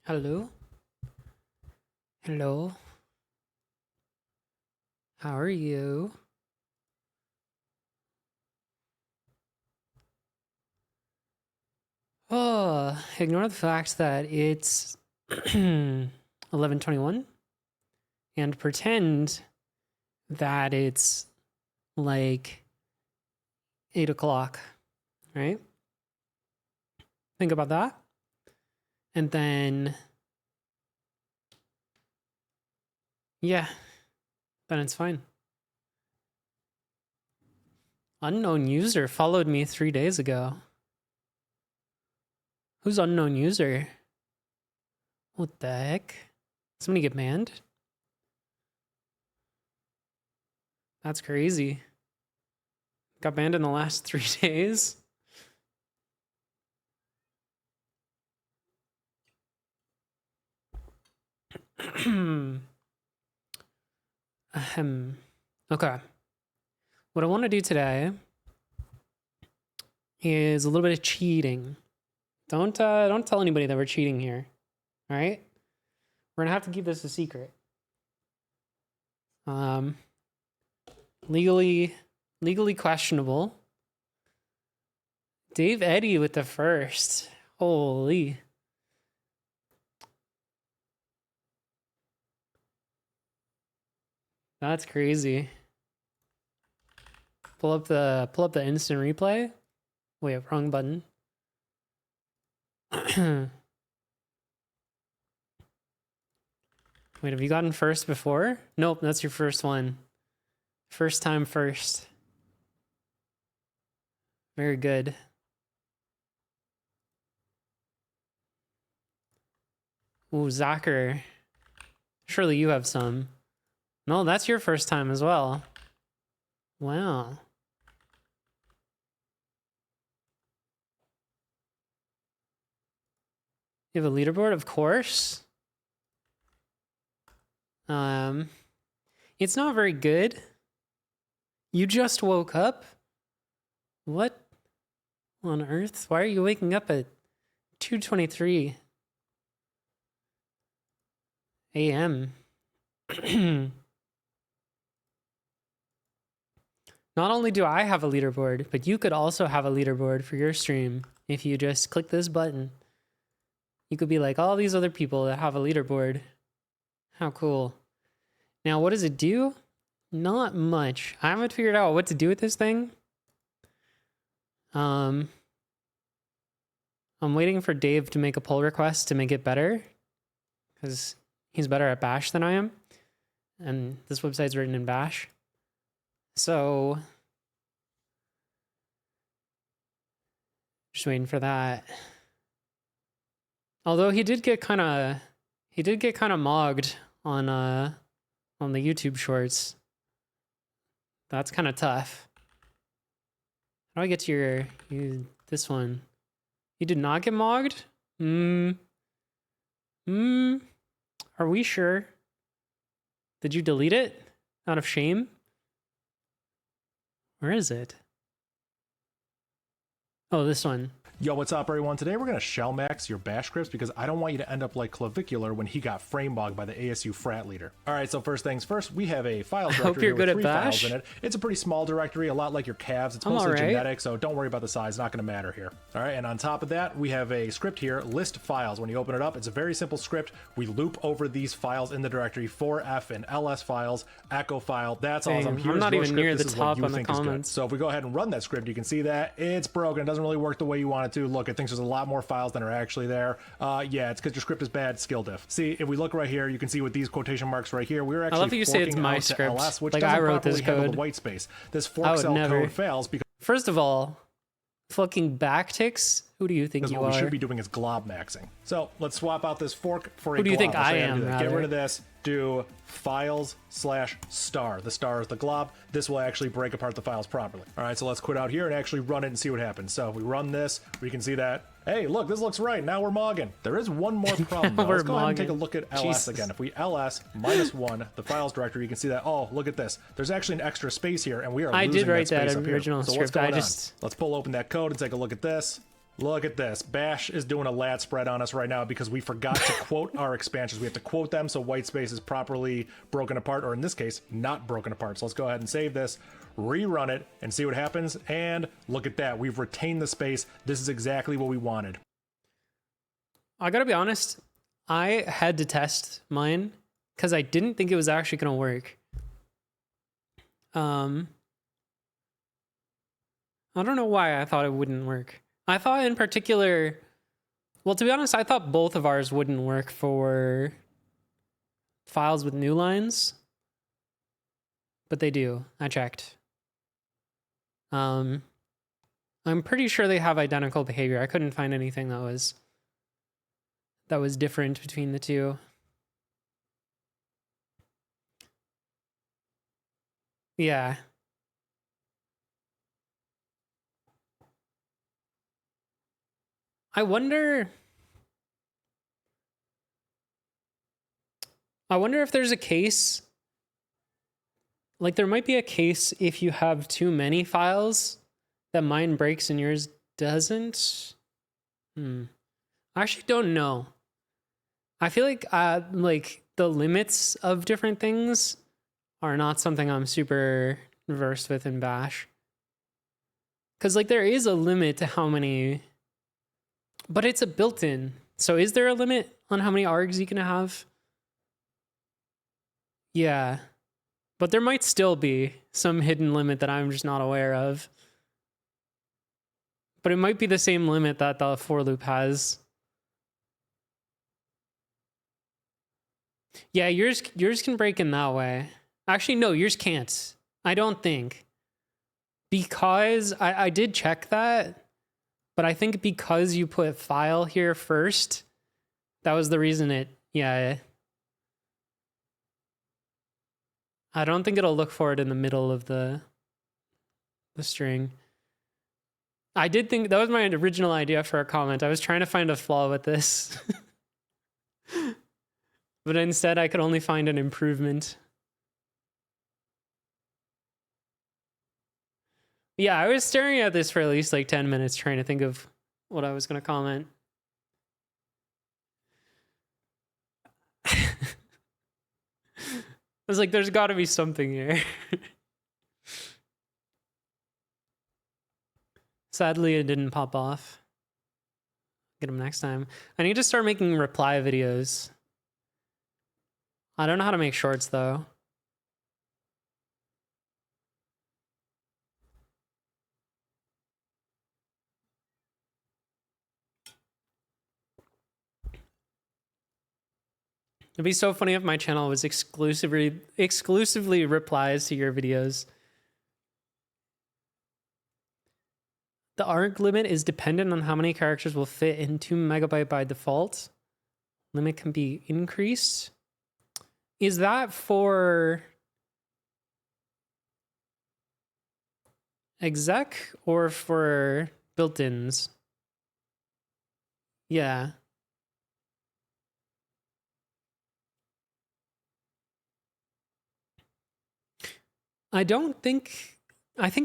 Hello? Hello? How are you? Oh, ignore the fact that it's 11:21 and pretend that it's like 8 o'clock, right? Think about that. And then, yeah, then it's fine. Unknown user followed me 3 days ago. Who's unknown user? What the heck? Somebody get banned? That's crazy. Got banned in the last 3 days? Ahem. Okay. What I want to do today is a little bit of cheating. Don't tell anybody that we're cheating here. All right? We're gonna have to keep this a secret. Legally questionable. Dave Eddy with the first. Holy. That's crazy. Pull up the instant replay. Wait, wrong button. Wait, have you gotten first before? Nope, that's your first one. First time first. Very good. Ooh, Zacher. Surely you have some. No, that's your first time as well. Wow. You have a leaderboard? Of course. It's not very good. You just woke up? What on earth? Why are you waking up at 2:23 a.m.? Not only do I have a leaderboard, but you could also have a leaderboard for your stream if you just click this button. You could be like all these other people that have a leaderboard. How cool. Now, what does it do? Not much. I haven't figured out what to do with this thing. I'm waiting for Dave to make a pull request to make it better, because he's better at Bash than I am. And this website's written in Bash. So, just waiting for that. Although he did get kind of mogged on the YouTube shorts. That's kind of tough. How do I get to this one? You did not get mogged? Are we sure? Did you delete it out of shame? Where is it? Oh, this one. Yo, what's up, everyone? Today we're going to shell max your bash scripts because I don't want you to end up like Clavicular when he got frame bogged by the ASU frat leader. All right, so first things first, we have a files directory. I hope you're good with at 3 Bash. files in it. It's a pretty small directory, a lot like your calves. It's mostly right. genetic, so don't worry about the size. Not going to matter here. All right, and on top of that, we have a script here, list files. When you open it up, it's a very simple script. We loop over these files in the directory, 4F and LS files, echo file. That's all. I'm not even near the top on the comments. So if we go ahead and run that script, you can see that it's broken. It doesn't really work the way you want it to. Look, it thinks there's a lot more files than are actually there. Yeah, it's because your script is bad. Skill diff. See, if we look right here, you can see with these quotation marks right here, we're actually I love that you say it's my script. LS, which like doesn't I wrote this properly handle code. the white space. This fork cell code fails because First of all, fucking backticks. Who do you think you what are? we should be doing is glob maxing. So let's swap out this fork for a Who do you glob. think I'll show I you how to am, do that. Get rather? rid of this. Do files/star. The star is the glob. This will actually break apart the files properly. All right, so let's quit out here and actually run it and see what happens. So if we run this, we can see that. Hey, look, this looks right. Now we're mogging. There is one more problem, though. Let's go ahead and take a look at LS Jesus. again. If we ls -1, the files directory, you can see that, oh, look at this. There's actually an extra space here, and we are I losing did write that space up here. original So what's script. going on? Let's pull open that code and take a look at this. Look at this. Bash is doing a lat spread on us right now because we forgot to quote our expansions. We have to quote them so white space is properly broken apart, or in this case, not broken apart. So let's go ahead and save this, rerun it, and see what happens. And look at that. We've retained the space. This is exactly what we wanted. I gotta be honest, I had to test mine because I didn't think it was actually gonna work. I don't know why I thought it wouldn't work. I thought in particular, well, to be honest, I thought both of ours wouldn't work for files with new lines, but they do. I checked. I'm pretty sure they have identical behavior. I couldn't find anything that was different between the two. Yeah. I wonder if there's a case, like there might be a case if you have too many files that mine breaks and yours doesn't. I actually don't know. I feel like the limits of different things are not something I'm super versed with in Bash. Cause like there is a limit to how many, but it's a built-in. So is there a limit on how many args you can have? Yeah, but there might still be some hidden limit that I'm just not aware of. But it might be the same limit that the for loop has. Yeah, yours can break in that way. Actually, no, yours can't. I don't think. Because I did check that, but I think because you put file here first, that was the reason it, yeah. I don't think it'll look for it in the middle of the string. I did think that was my original idea for a comment. I was trying to find a flaw with this. But instead I could only find an improvement. Yeah, I was staring at this for at least like 10 minutes trying to think of what I was going to comment. I was like, there's got to be something here. Sadly, it didn't pop off. Get him next time. I need to start making reply videos. I don't know how to make shorts though. It'd be so funny if my channel was exclusively replies to your videos. The arg limit is dependent on how many characters will fit in 2 megabyte by default. Limit can be increased. Is that for exec or for built-ins? Yeah. I think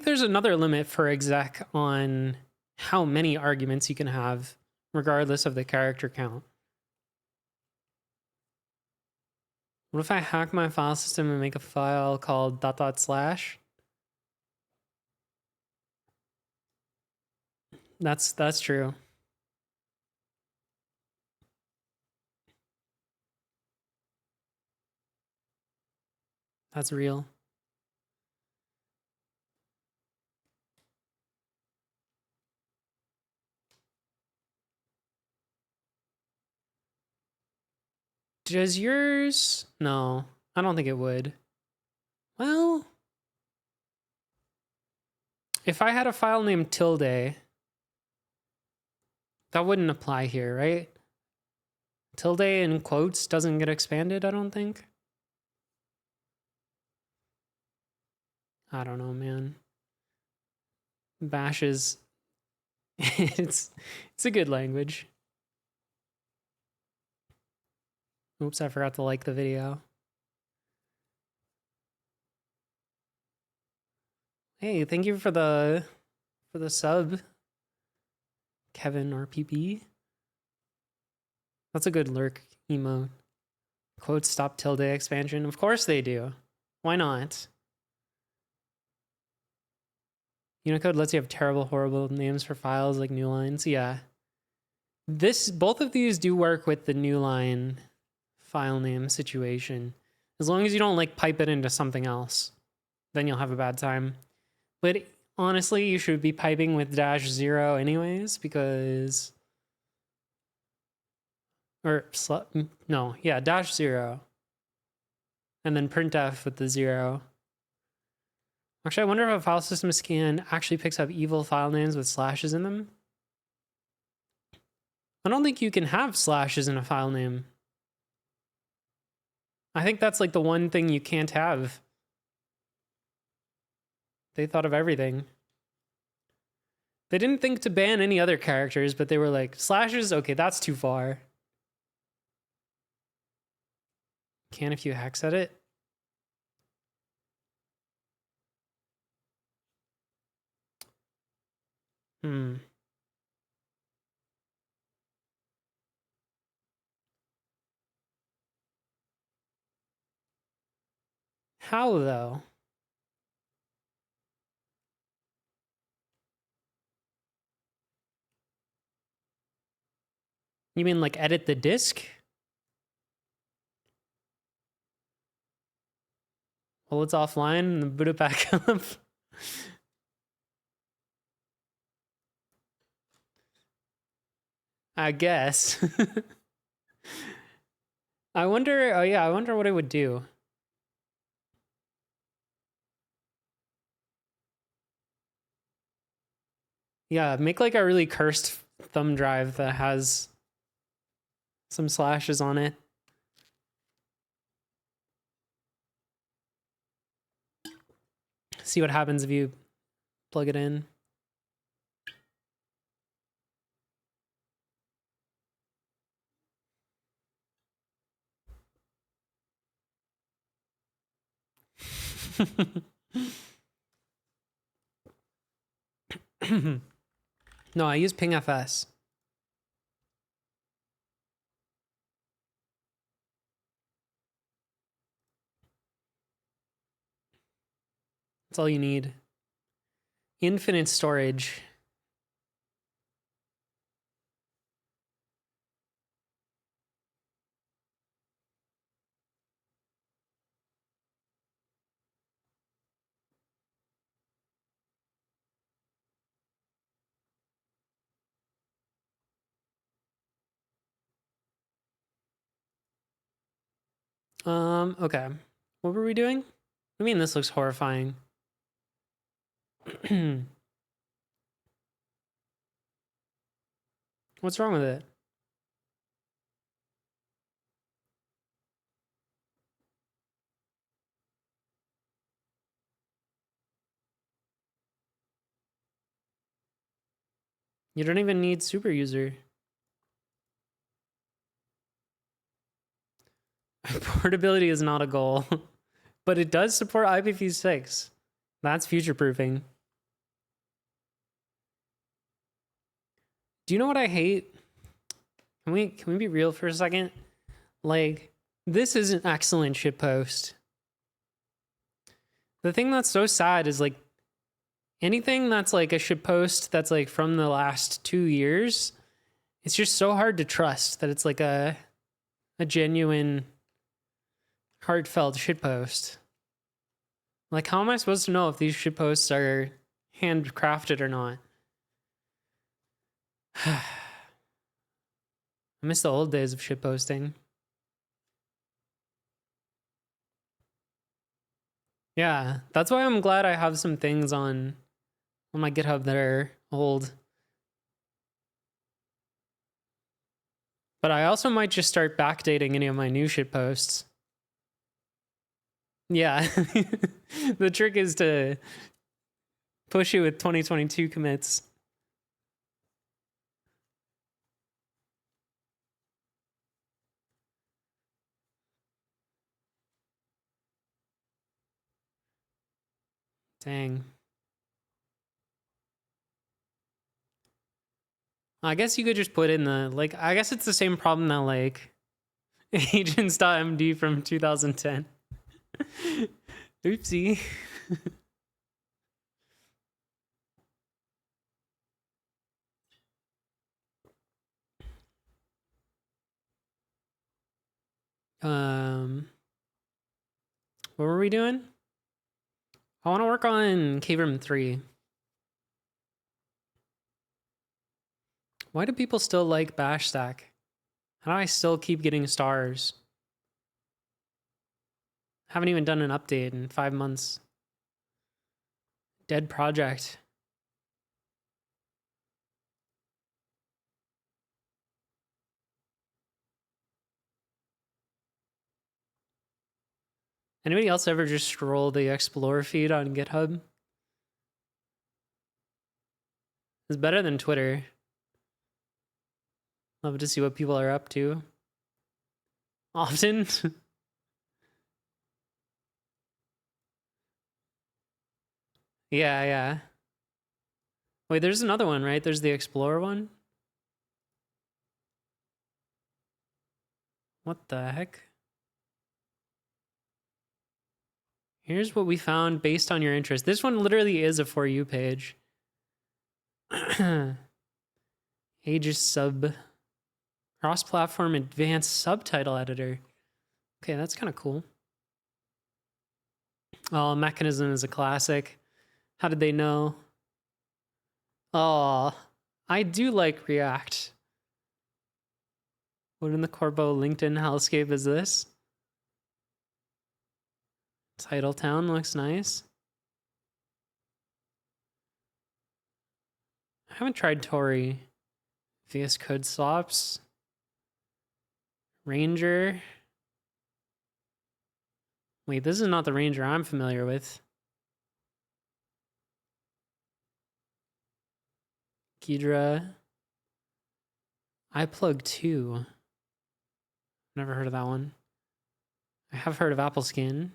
there's another limit for exec on how many arguments you can have, regardless of the character count. What if I hack my file system and make a file called ... slash? That's true. That's real. Does yours? No, I don't think it would. Well, if I had a file named tilde, that wouldn't apply here, right? Tilde in quotes doesn't get expanded, I don't think. I don't know, man. Bash is it's a good language. Oops, I forgot to like the video. Hey, thank you for the sub. Kevin RPP. That's a good lurk emote. Quotes stop tilde expansion. Of course they do. Why not? Unicode lets you have terrible, horrible names for files like new lines. Yeah. Both of these do work with the new line file name situation. As long as you don't like pipe it into something else, then you'll have a bad time. But honestly, you should be piping with -0 anyways, because no, yeah, -0. And then printf with the 0. Actually, I wonder if a file system scan actually picks up evil file names with slashes in them. I don't think you can have slashes in a file name. I think that's like the one thing you can't have. They thought of everything. They didn't think to ban any other characters, but they were like, slashes? Okay, that's too far. Can if you hex edit? How though? You mean like edit the disk? Well, it's offline and boot it back up. I guess. I wonder, oh yeah, I wonder what it would do. Yeah, make like a really cursed thumb drive that has some slashes on it. See what happens if you plug it in. No, I use pingfs. That's all you need. Infinite storage. Okay. What were we doing? I mean, this looks horrifying. What's wrong with it? You don't even need super user. Portability is not a goal, but it does support IPv6. That's future proofing. Do you know what I hate? Can we be real for a second? Like, this is an excellent shitpost. The thing that's so sad is like anything that's like a shitpost that's like from the last 2 years, it's just so hard to trust that it's like a genuine heartfelt shitpost. Like, how am I supposed to know if these shitposts are handcrafted or not? I miss the old days of shitposting. Yeah, that's why I'm glad I have some things on my GitHub that are old. But I also might just start backdating any of my new shitposts. Yeah. The trick is to push it with 2022 commits. Dang. I guess you could just put in the, like, I guess it's the same problem that, like, agents.md from 2010. Oopsie. What were we doing? I want to work on Cave Room 3. Why do people still like Bash Stack? How do I still keep getting stars? Haven't even done an update in 5 months. Dead project. Anybody else ever just scroll the Explorer feed on GitHub? It's better than Twitter. Love to see what people are up to. Often. Yeah. Wait, there's another one, right? There's the Explorer one? What the heck? Here's what we found based on your interest. This one literally is a For You page. Aegis sub. Cross-platform advanced subtitle editor. Okay, that's kind of cool. Oh, Mechanism is a classic. How did they know? Oh, I do like React. What in the Corbo LinkedIn hellscape is this? Titletown looks nice. I haven't tried Tori. VS Code swaps. Ranger. Wait, this is not the Ranger I'm familiar with. Ghidra. iPlug 2. Never heard of that one. I have heard of Appleskin.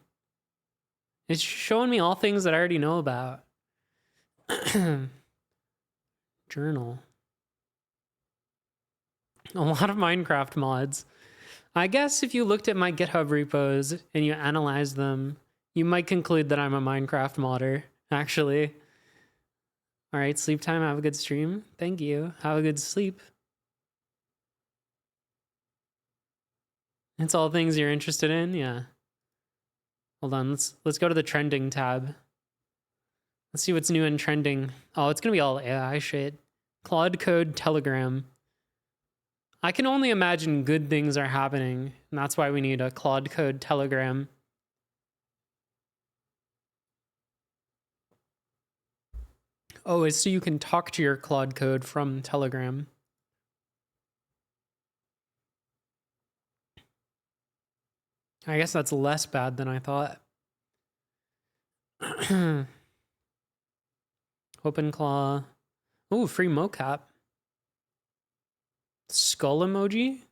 It's showing me all things that I already know about. Journal. A lot of Minecraft mods. I guess if you looked at my GitHub repos and you analyzed them, you might conclude that I'm a Minecraft modder, actually. All right, sleep time. Have a good stream. Thank you. Have a good sleep. It's all things you're interested in? Yeah. Hold on, let's go to the trending tab. Let's see what's new and trending. Oh, it's gonna be all AI shit. Claude Code Telegram. I can only imagine good things are happening, and that's why we need a Claude Code Telegram. Oh, it's so you can talk to your Claude Code from Telegram. I guess that's less bad than I thought. OpenClaw. Ooh, free mocap. Skull emoji?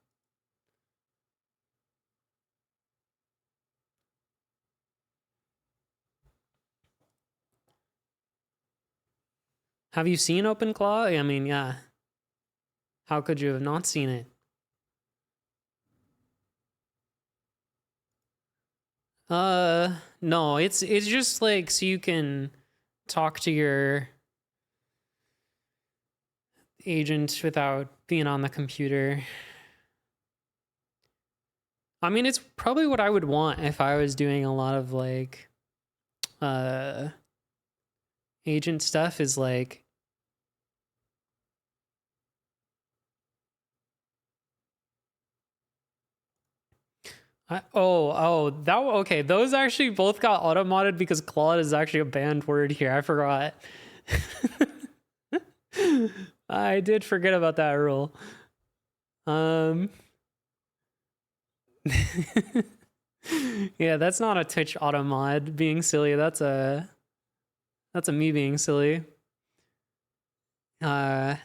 Have you seen OpenClaw? I mean, yeah. How could you have not seen it? No, it's just like so you can talk to your agent without being on the computer. I mean, it's probably what I would want if I was doing a lot of like agent stuff is like okay. Those actually both got auto modded because Claude is actually a banned word here. I forgot. I did forget about that rule. Yeah, that's not a Twitch auto mod being silly. That's a me being silly. Yeah.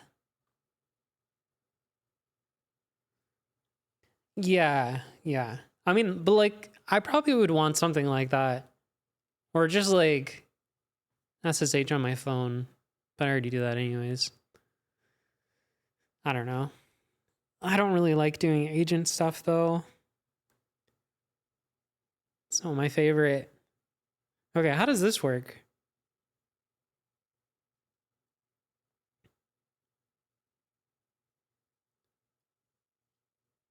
I mean, but like, I probably would want something like that. Or just like SSH on my phone. But I already do that anyways. I don't know. I don't really like doing agent stuff though. It's not my favorite. Okay, how does this work?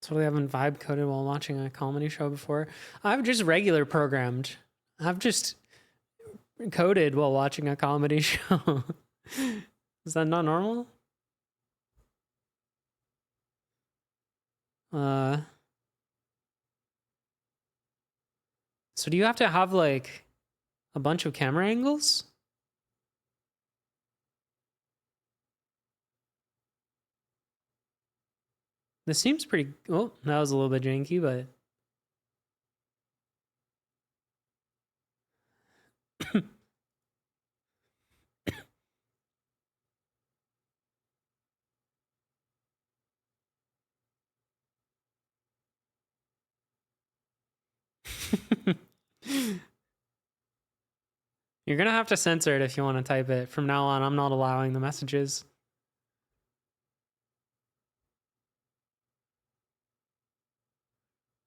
Totally haven't vibe coded while watching a comedy show before. I've just regular programmed. I've just coded while watching a comedy show. Is that not normal? So do you have to have like a bunch of camera angles? This seems pretty. Oh, that was a little bit janky, but. You're gonna have to censor it if you want to type it. From now on, I'm not allowing the messages.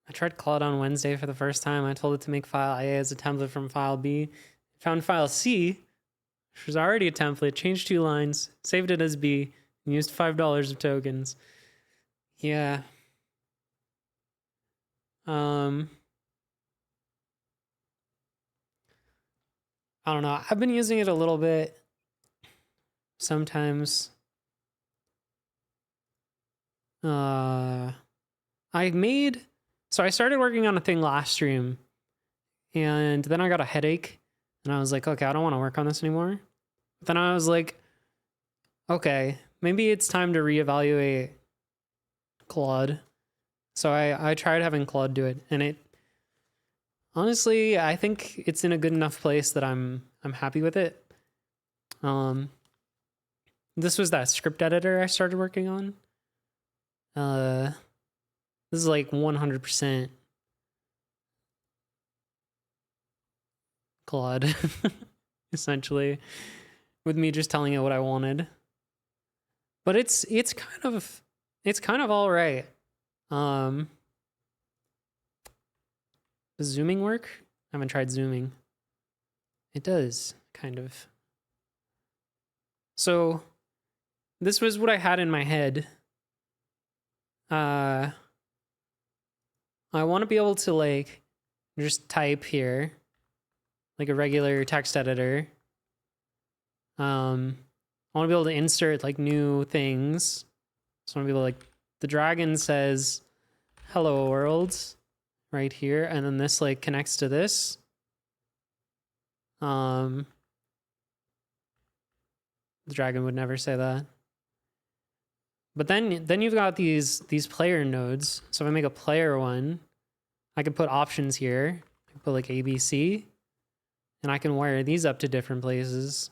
I tried Claude on Wednesday for the first time. I told it to make file A as a template from file B. Found file C, which was already a template, changed 2 lines, saved it as B, and used $5 of tokens. Yeah. I don't know. I've been using it a little bit sometimes. I started working on a thing last stream, and then I got a headache, and I was like, okay, I don't want to work on this anymore. But then I was like, okay, maybe it's time to reevaluate Claude. So I tried having Claude do it, and it honestly, I think it's in a good enough place that I'm happy with it. This was that script editor I started working on. This is like 100% Claude, essentially, with me just telling it what I wanted. But it's kind of all right. Does zooming work? I haven't tried zooming. It does, kind of. So this was what I had in my head. I want to be able to like just type here like a regular text editor. I want to be able to insert like new things. So I want to be able to like, the dragon says hello world right here, and then this like connects to this. The dragon would never say that. But then you've got these player nodes. So if I make a player one, I could put options here. I can put like ABC, and I can wire these up to different places.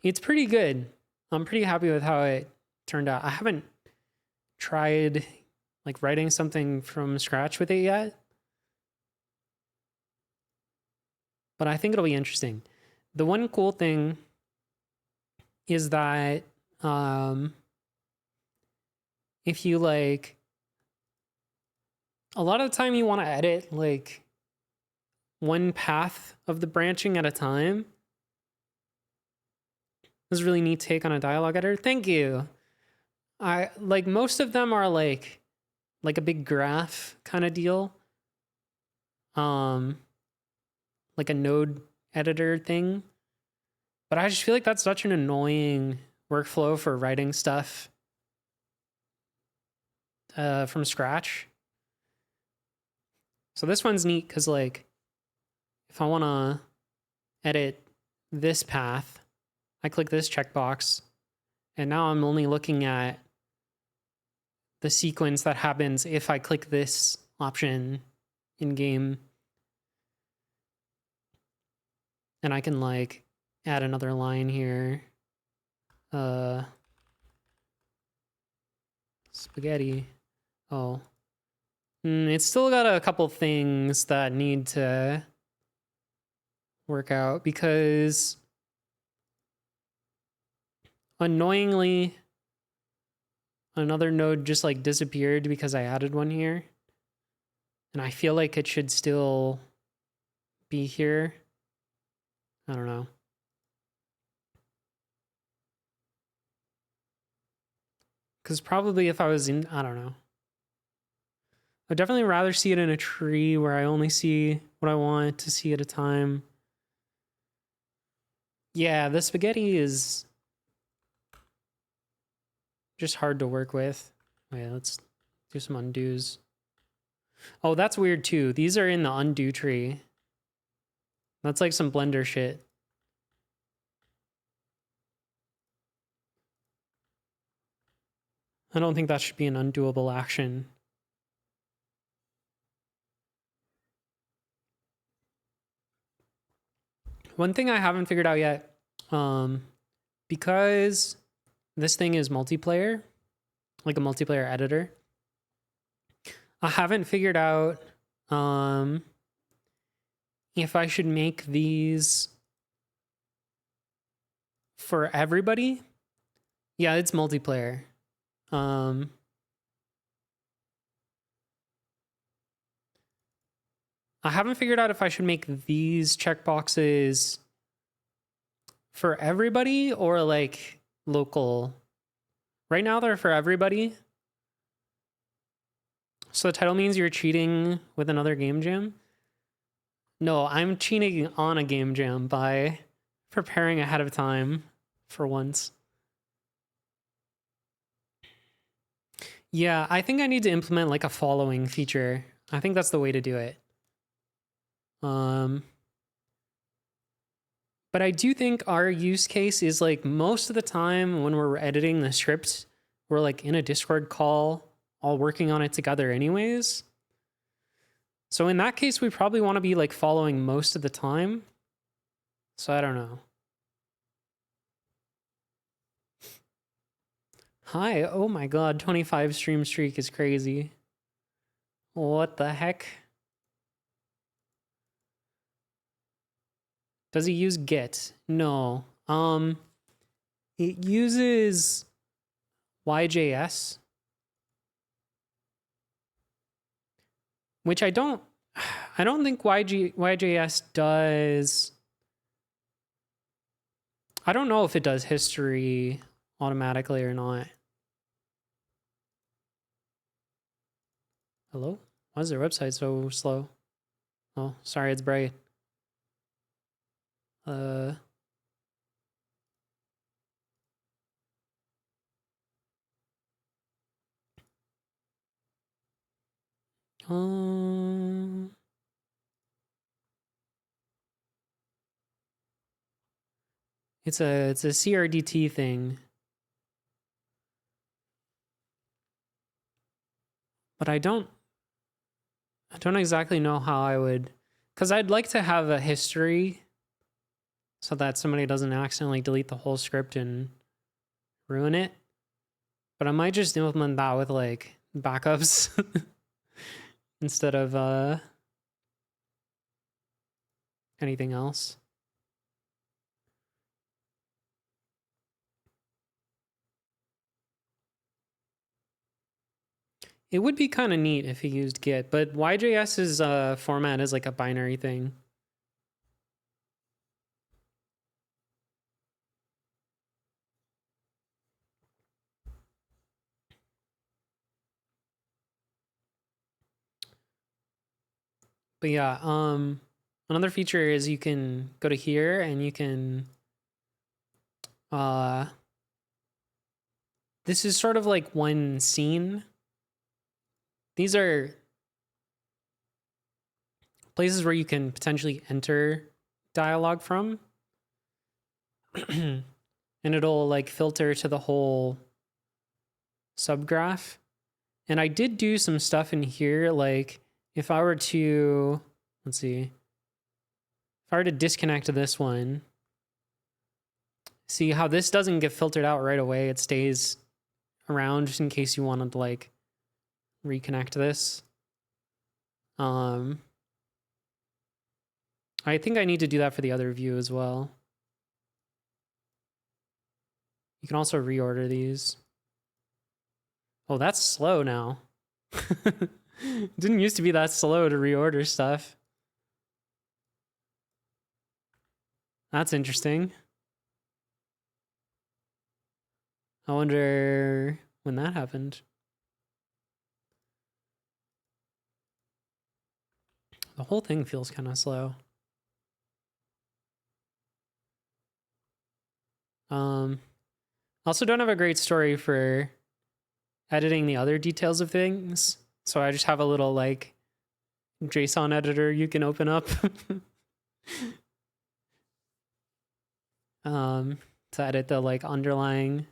It's pretty good. I'm pretty happy with how it turned out. I haven't tried like writing something from scratch with it yet, but I think it'll be interesting. The one cool thing is that if you like, a lot of the time you want to edit like one path of the branching at a time. This is a really neat take on a dialogue editor. Thank you. I like, most of them are like a big graph kind of deal. Like a node editor thing. But I just feel like that's such an annoying workflow for writing stuff from scratch. So this one's neat because like, if I want to edit this path, I click this checkbox, and now I'm only looking at the sequence that happens if I click this option in game. And I can like add another line here. Spaghetti. Oh. It's still got a couple things that need to work out because Annoyingly, another node just like disappeared because I added one here. And I feel like it should still be here. I don't know. Because probably if I was in, I don't know. I'd definitely rather see it in a tree where I only see what I want to see at a time. Yeah, the spaghetti is just hard to work with. Wait, let's do some undos. Oh, that's weird too. These are in the undo tree. That's like some Blender shit. I don't think that should be an undoable action. One thing I haven't figured out yet, because this thing is multiplayer, like a multiplayer editor, I haven't figured out if I should make these for everybody. Yeah, it's multiplayer. I haven't figured out if I should make these checkboxes for everybody or like local. Right now they're for everybody. So the title means you're cheating with another game jam? No, I'm cheating on a game jam by preparing ahead of time for once. Yeah, I think I need to implement like a following feature. I think that's the way to do it. But I do think our use case is like most of the time when we're editing the script, we're like in a Discord call, all working on it together anyways. So in that case, we probably want to be like following most of the time. So I don't know. Hi, oh my god, 25 stream streak is crazy. What the heck? Does he use Git? No. It uses YJS, which I don't think YJS does. I don't know if it does history automatically or not. Hello? Why is their website so slow? Oh, sorry, it's bright. It's a CRDT thing. But I don't exactly know how I would, because I'd like to have a history so that somebody doesn't accidentally delete the whole script and ruin it. But I might just implement that with like backups instead of anything else. It would be kind of neat if he used Git, but YJS's format is like a binary thing. But yeah, another feature is you can go to here and you can this is sort of like one scene. These are places where you can potentially enter dialogue from. And it'll like filter to the whole subgraph. And I did do some stuff in here, like if I were to, let's see, if I were to disconnect this one, see how this doesn't get filtered out right away. It stays around just in case you wanted to like reconnect this. I think I need to do that for the other view as well. You can also reorder these. Oh, that's slow now. Didn't used to be that slow to reorder stuff. That's interesting. I wonder when that happened. The whole thing feels kind of slow. Also don't have a great story for editing the other details of things. So I just have a little like JSON editor you can open up to edit the like underlying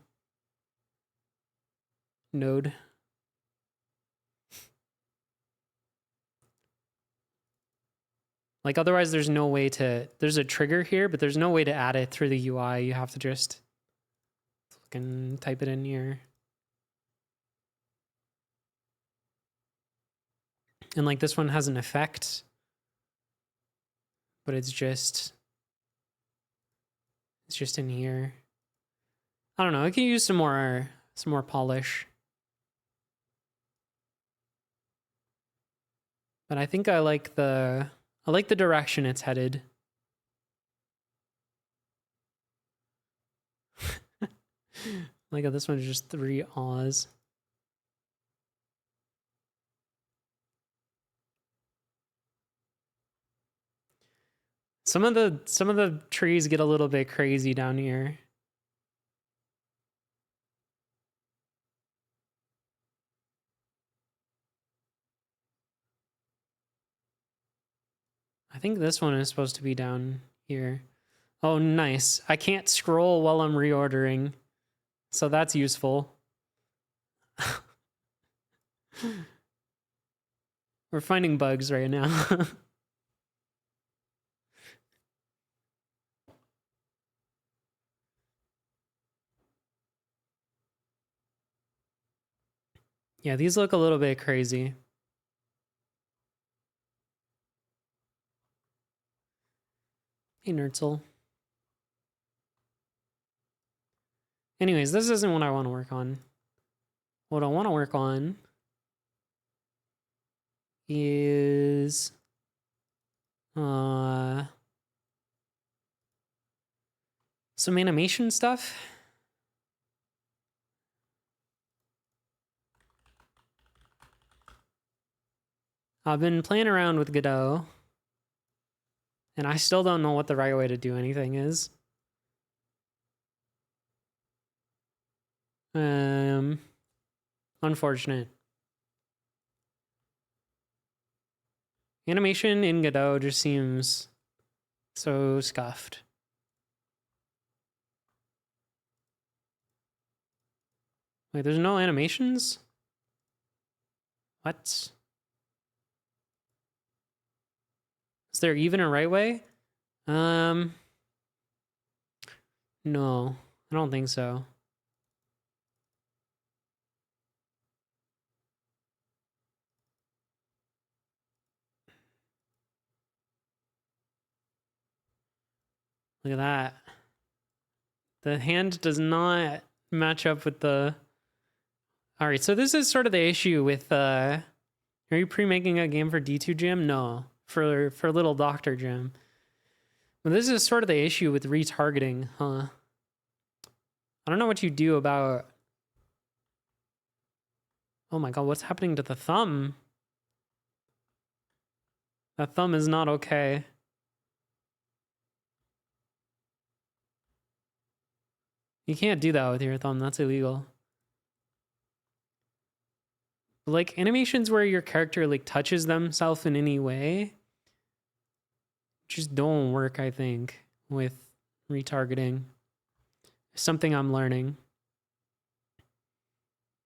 node. Like otherwise there's no way to, there's a trigger here, but there's no way to add it through the UI. You have to just fucking type it in here. And like this one has an effect, but it's just in here. I don't know. I can use some more polish. But I think I like the direction it's headed. Like this one's just 3 awes. Some of the trees get a little bit crazy down here. I think this one is supposed to be down here. Oh, nice. I can't scroll while I'm reordering. So that's useful. We're finding bugs right now. Yeah, these look a little bit crazy. Hey, Nertzel. Anyways, this isn't what I want to work on. What I want to work on is some animation stuff. I've been playing around with Godot, and I still don't know what the right way to do anything is. Unfortunate. Animation in Godot just seems so scuffed. Wait, there's no animations? What? Is there even a right way? No, I don't think so. Look at that. The hand does not match up with the... All right, so this is sort of the issue with... Are you pre-making a game for D2 Gym? No, for Little Doctor Gym. But this is sort of the issue with retargeting, huh? I don't know what you do about... Oh my god, what's happening to the thumb? That thumb is not okay. You can't do that with your thumb, that's illegal. Like animations where your character like touches themselves in any way just don't work, I think, with retargeting. Something I'm learning.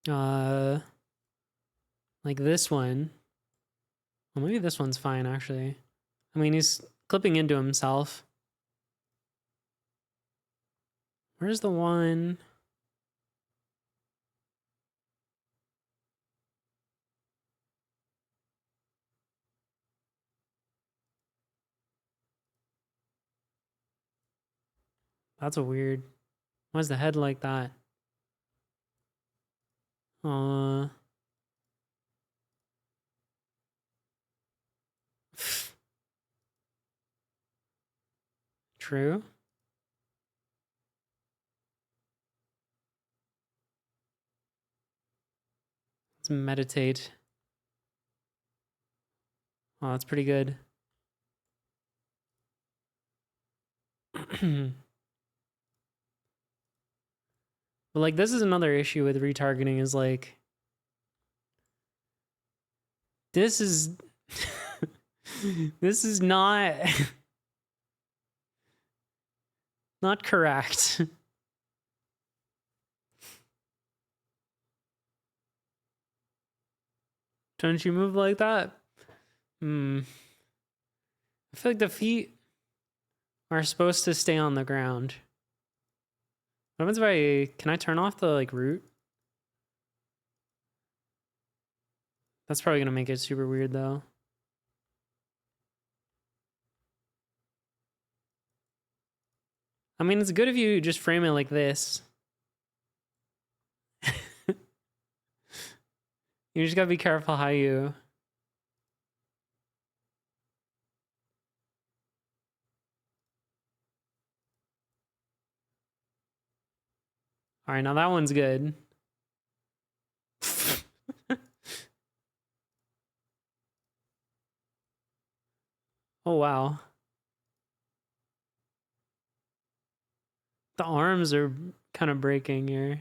Like this one. Well, maybe this one's fine actually. I mean, he's clipping into himself. Where's the one? That's a weird. Why is the head like that? True. Let's meditate. Oh, that's pretty good. But like, this is another issue with retargeting is like, this is this is not not correct. Don't you move like that? I feel like the feet are supposed to stay on the ground. What happens if can I turn off the like root? That's probably gonna make it super weird though. I mean, it's good if you just frame it like this. You just gotta be careful how you... All right, now that one's good. Oh, wow. The arms are kind of breaking here.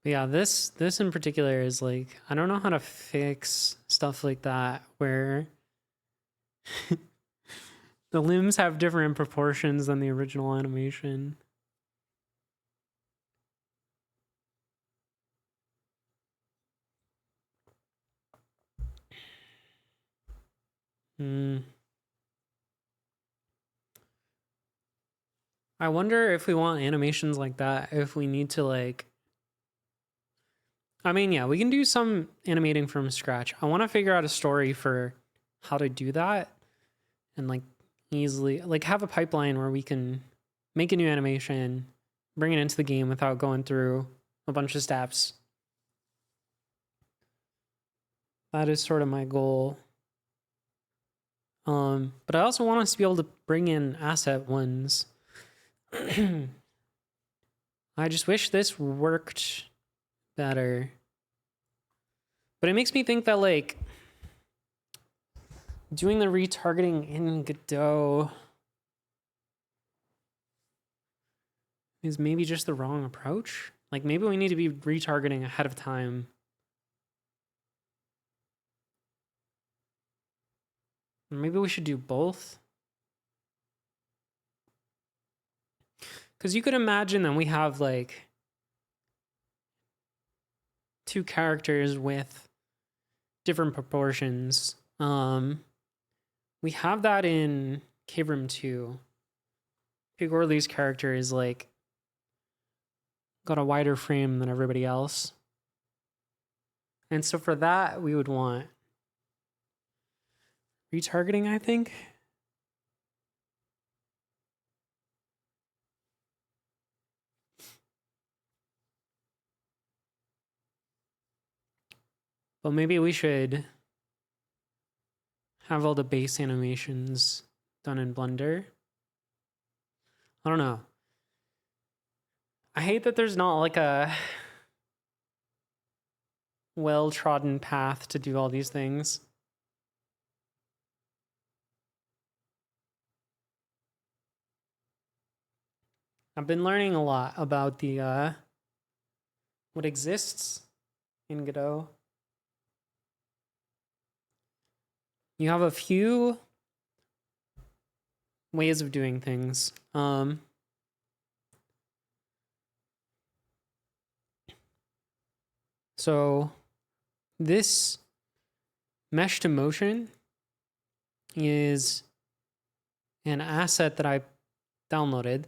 Yeah, this in particular is like, I don't know how to fix stuff like that where the limbs have different proportions than the original animation. I wonder if we want animations like that, if we need to like... I mean, yeah, we can do some animating from scratch. I want to figure out a story for how to do that and like easily like have a pipeline where we can make a new animation, bring it into the game without going through a bunch of steps. That is sort of my goal. But I also want us to be able to bring in asset ones. I just wish this worked better. But it makes me think that like doing the retargeting in Godot is maybe just the wrong approach. Like maybe we need to be retargeting ahead of time. Maybe we should do both. Because you could imagine that we have like two characters with different proportions. We have that in Cave Room 2. Pig Orley's character is like got a wider frame than everybody else. And so for that, we would want retargeting, I think. But maybe we should have all the base animations done in Blender. I don't know. I hate that there's not like a well-trodden path to do all these things. I've been learning a lot about the what exists in Godot. You have a few ways of doing things. So this mesh to motion is an asset that I downloaded,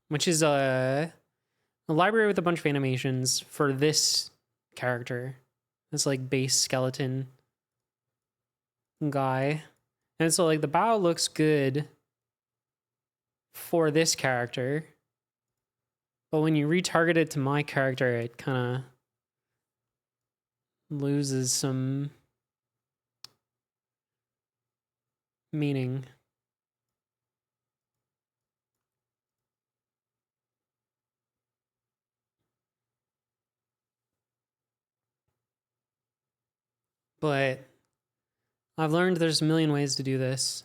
which is a library with a bunch of animations for this character, this like base skeleton guy. And so like the bow looks good for this character, but when you retarget it to my character, it kind of loses some meaning. But I've learned there's a million ways to do this.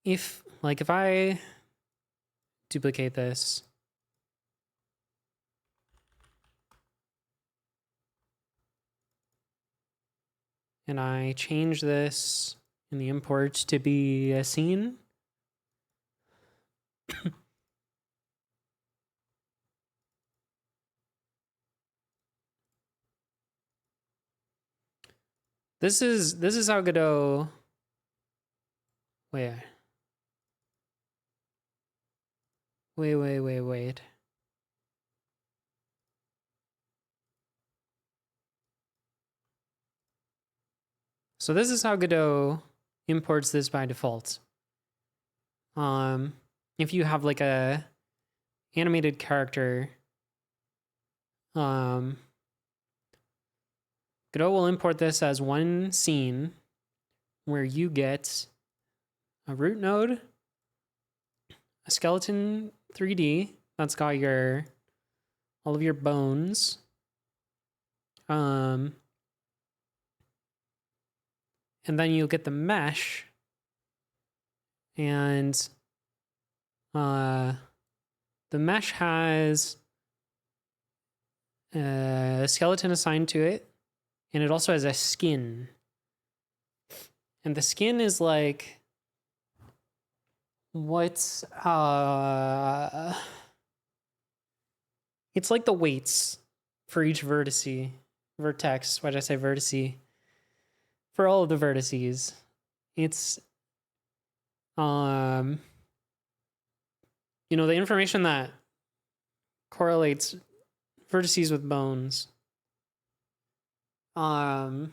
If I duplicate this, and I change this in the import to be a scene, this is how Godot. Wait. So this is how Godot imports this by default. If you have like a animated character, Godot will import this as one scene where you get a root node, a skeleton 3D that's got all of your bones, and then you'll get the mesh, and the mesh has a skeleton assigned to it, and it also has a skin. And the skin is like what's it's like the weights for each vertex. Why did I say vertice? For all of the vertices, it's the information that correlates vertices with bones. And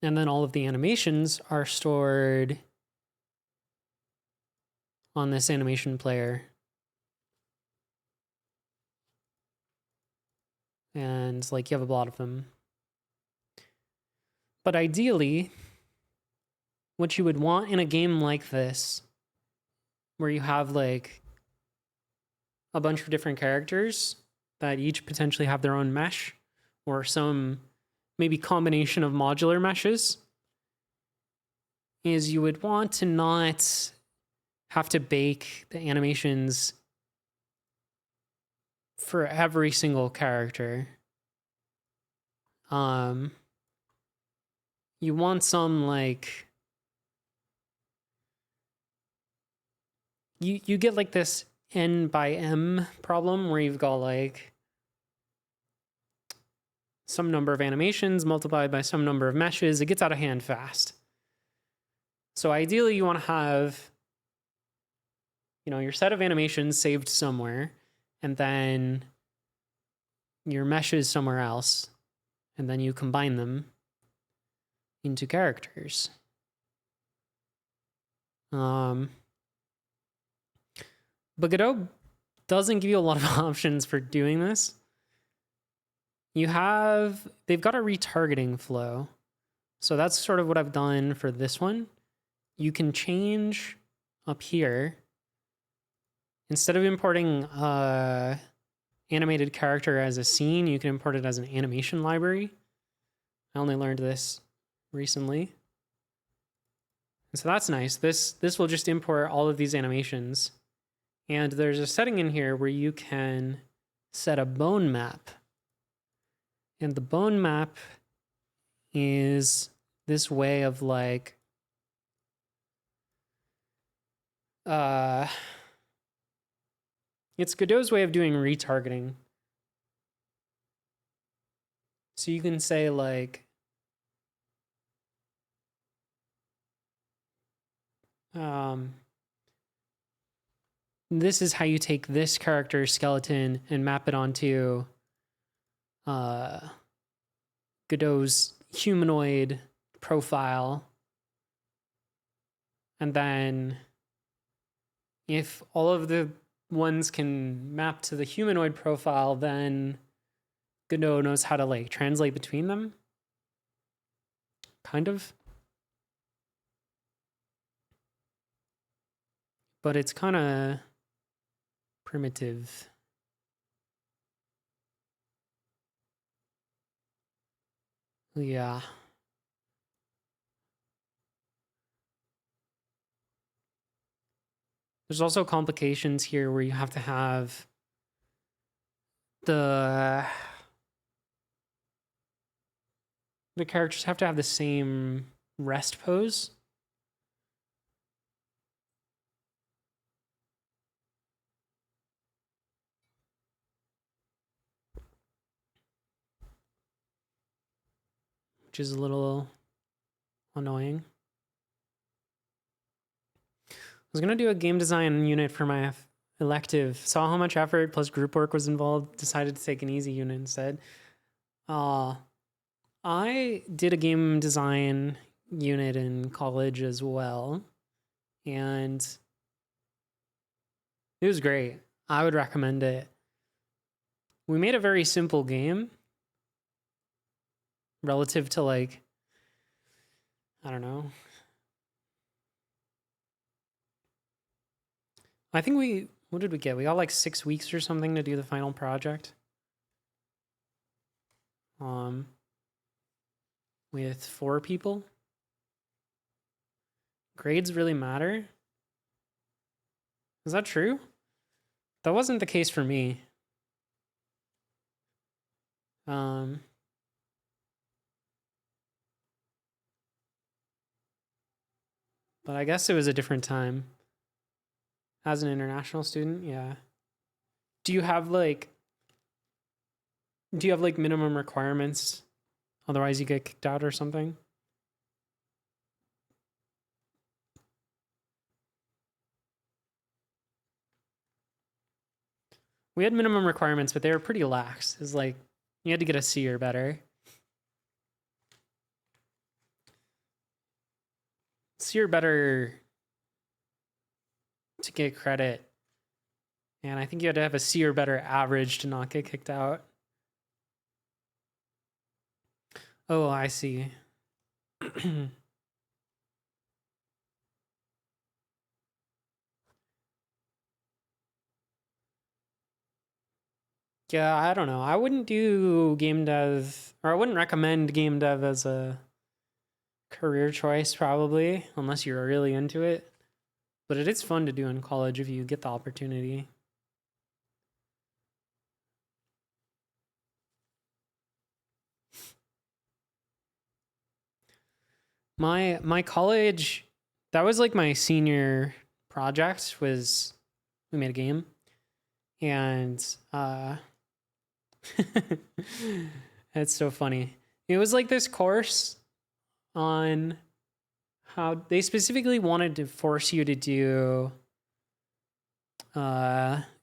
then all of the animations are stored on this animation player. And like you have a lot of them. But ideally, what you would want in a game like this, where you have like a bunch of different characters that each potentially have their own mesh, or some maybe combination of modular meshes, is you would want to not have to bake the animations for every single character. You want some like you get like this n by m problem where you've got like some number of animations multiplied by some number of meshes. It gets out of hand fast. So ideally you want to have your set of animations saved somewhere, and then your meshes somewhere else, and then you combine them into characters. But Godot doesn't give you a lot of options for doing this. They've got a retargeting flow. So that's sort of what I've done for this one. You can change up here. Instead of importing animated character as a scene, you can import it as an animation library. I only learned this recently. And so that's nice. This will just import all of these animations. And there's a setting in here where you can set a bone map. And the bone map is this way of like It's Godot's way of doing retargeting. So you can say like, this is how you take this character skeleton and map it onto Godot's humanoid profile. And then if all of the ones can map to the humanoid profile, then Godot knows how to like translate between them. Kind of. But it's kind of primitive. Yeah. There's also complications here where you have to have the characters have to have the same rest pose. Which is a little annoying. I was gonna do a game design unit for my elective. Saw how much effort plus group work was involved. Decided to take an easy unit instead. I did a game design unit in college as well, and it was great. I would recommend it. We made a very simple game relative to like, I don't know. I think what did we get? We got like 6 weeks or something to do the final project. With 4 people. Grades really matter? Is that true? That wasn't the case for me. But I guess it was a different time. As an international student, yeah. Do you have like minimum requirements? Otherwise you get kicked out or something? We had minimum requirements, but they were pretty lax. It's like you had to get a C or better. C or better to get credit. And I think you had to have a C or better average to not get kicked out. Oh, I see. Yeah, I don't know. I wouldn't do game dev, or I wouldn't recommend game dev as a career choice probably, unless you're really into it. But it is fun to do in college if you get the opportunity. My college, that was like my senior project, was we made a game. And it's so funny. It was like this course on how they specifically wanted to force you to do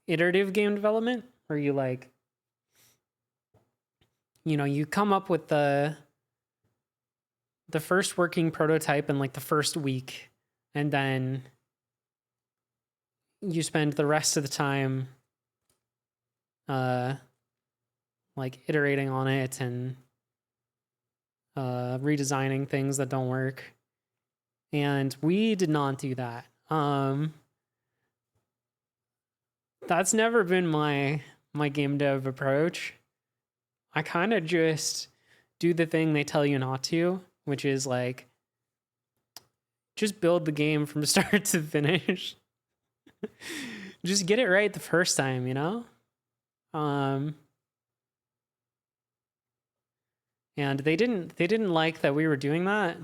iterative game development, where you like, you come up with the first working prototype in like the first week, and then you spend the rest of the time like iterating on it and redesigning things that don't work. And we did not do that. That's never been my game dev approach. I kind of just do the thing they tell you not to, which is like just build the game from start to finish. Just get it right the first time, and they didn't like that we were doing that.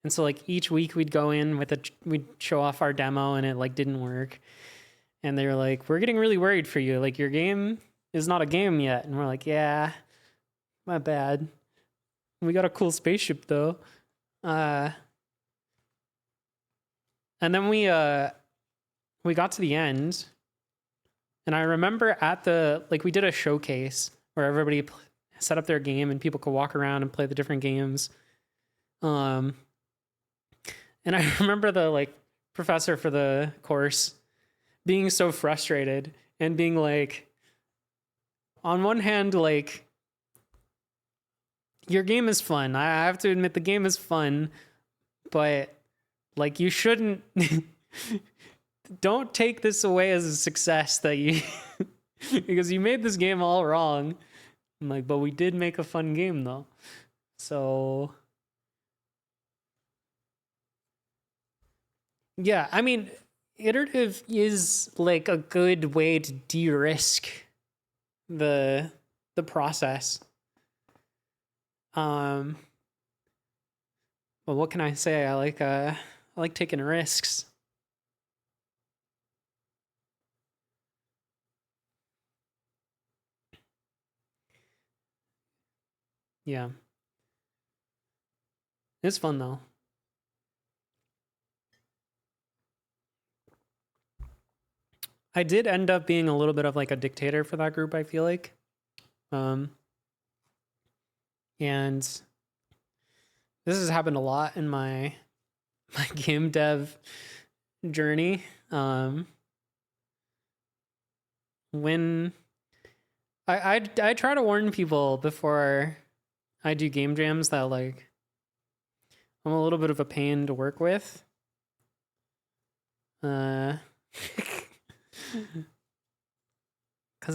And so like each week we'd go in we'd show off our demo and it like didn't work. and they're like, "We're getting really worried for you. Like your game is not a game yet." And we're like, "Yeah, my bad. We got a cool spaceship though." And then we got to the end, and I remember at the we did a showcase where everybody set up their game and people could walk around and play the different games. And I remember the professor for the course being so frustrated and being like, on one hand, like, your game is fun. I have to admit the game is fun, but like you shouldn't don't take this away as a success that you because you made this game all wrong. I'm like, but we did make a fun game though. So yeah, I mean, iterative is like a good way to de-risk the process. But what can I say? I like taking risks. Yeah. It's fun though. I did end up being a little bit of like a dictator for that group, I feel like. And this has happened a lot in my game dev journey. When I try to warn people before I do game jams that like I'm a little bit of a pain to work with. Cause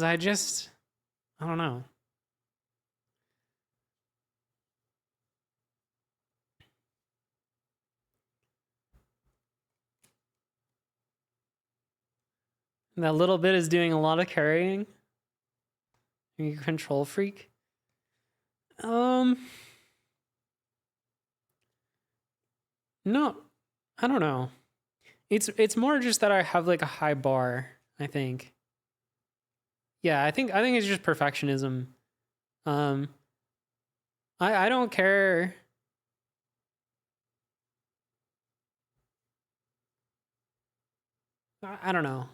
I don't know. That little bit is doing a lot of carrying. Are you a control freak? No, I don't know. It's more just that I have like a high bar, I think. Yeah, I think it's just perfectionism. I don't care. I don't know.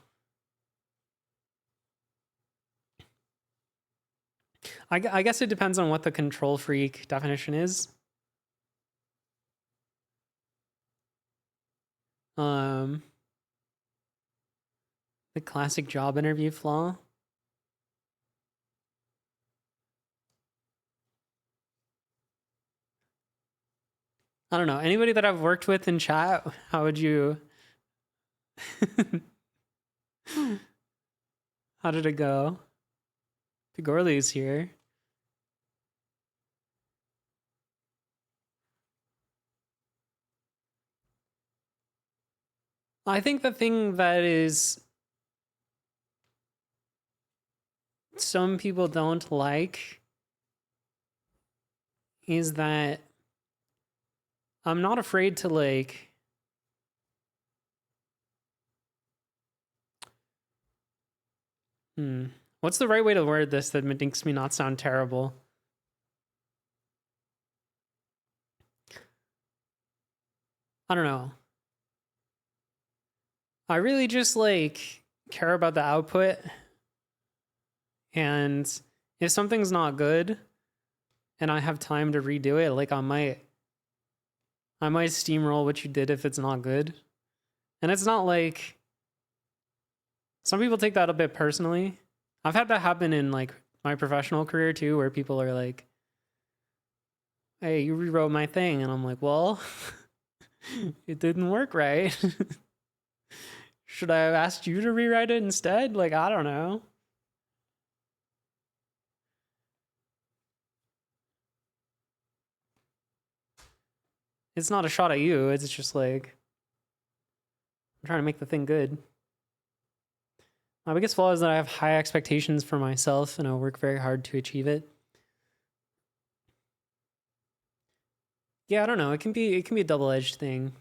I guess it depends on what the control freak definition is. The classic job interview flaw. I don't know. Anybody that I've worked with in chat, how would you how did it go? Pigorli's here. I think the thing that is some people don't like is that I'm not afraid to like what's the right way to word this that makes me not sound terrible? I don't know. I really just like care about the output, and if something's not good and I have time to redo it, like I might steamroll what you did if it's not good. And it's not like some people take that a bit personally. I've had that happen in like my professional career too, where people are like, "Hey, you rewrote my thing," and I'm like, "Well, it didn't work right." Should I have asked you to rewrite it instead? Like, I don't know. It's not a shot at you. It's just like, I'm trying to make the thing good. My biggest flaw is that I have high expectations for myself and I work very hard to achieve it. Yeah, I don't know. It can be a double-edged thing.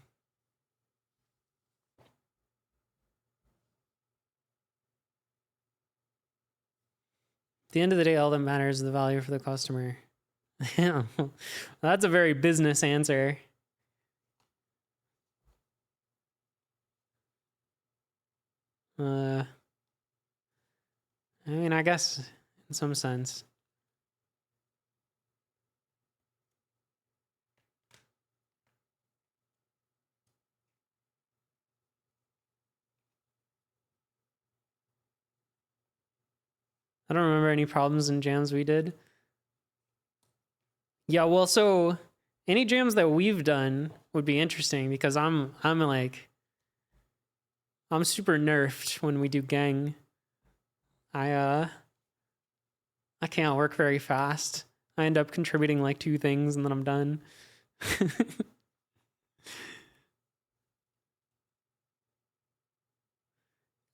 the end of the day, all that matters is the value for the customer. Yeah, that's a very business answer. I mean, I guess in some sense. I don't remember any problems in jams we did. Yeah, well, so any jams that we've done would be interesting because I'm super nerfed when we do gang. I can't work very fast. I end up contributing like 2 things and then I'm done.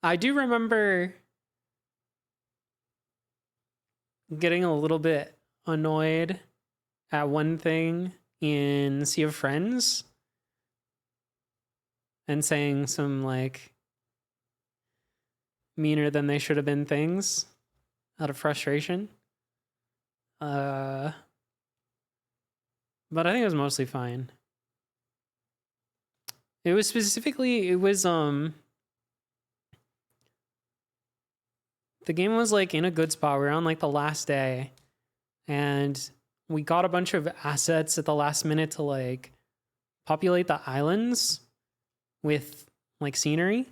I do remember getting a little bit annoyed at one thing in Sea of Friends and saying some like meaner than they should have been things out of frustration. But I think it was mostly fine. It was the game was like in a good spot. We were on like the last day and we got a bunch of assets at the last minute to like populate the islands with like scenery.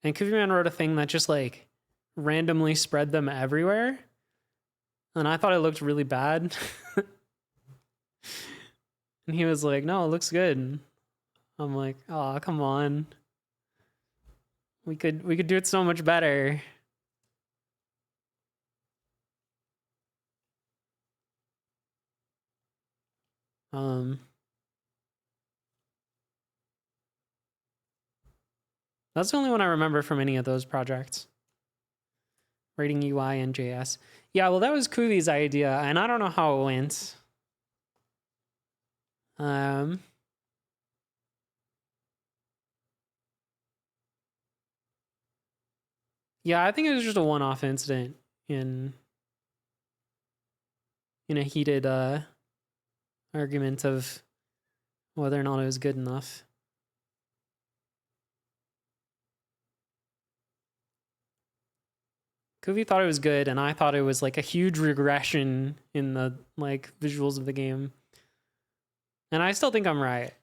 And Koofyman wrote a thing that just like randomly spread them everywhere. And I thought it looked really bad. And he was like, no, it looks good. I'm like, oh, come on. We could do it so much better. That's the only one I remember from any of those projects. Writing UI and JS. Yeah, well, that was Kuvi's idea, and I don't know how it went. Yeah, I think it was just a one-off incident in a heated argument of whether or not it was good enough. Kuvi thought it was good, and I thought it was like a huge regression in the like visuals of the game. And I still think I'm right.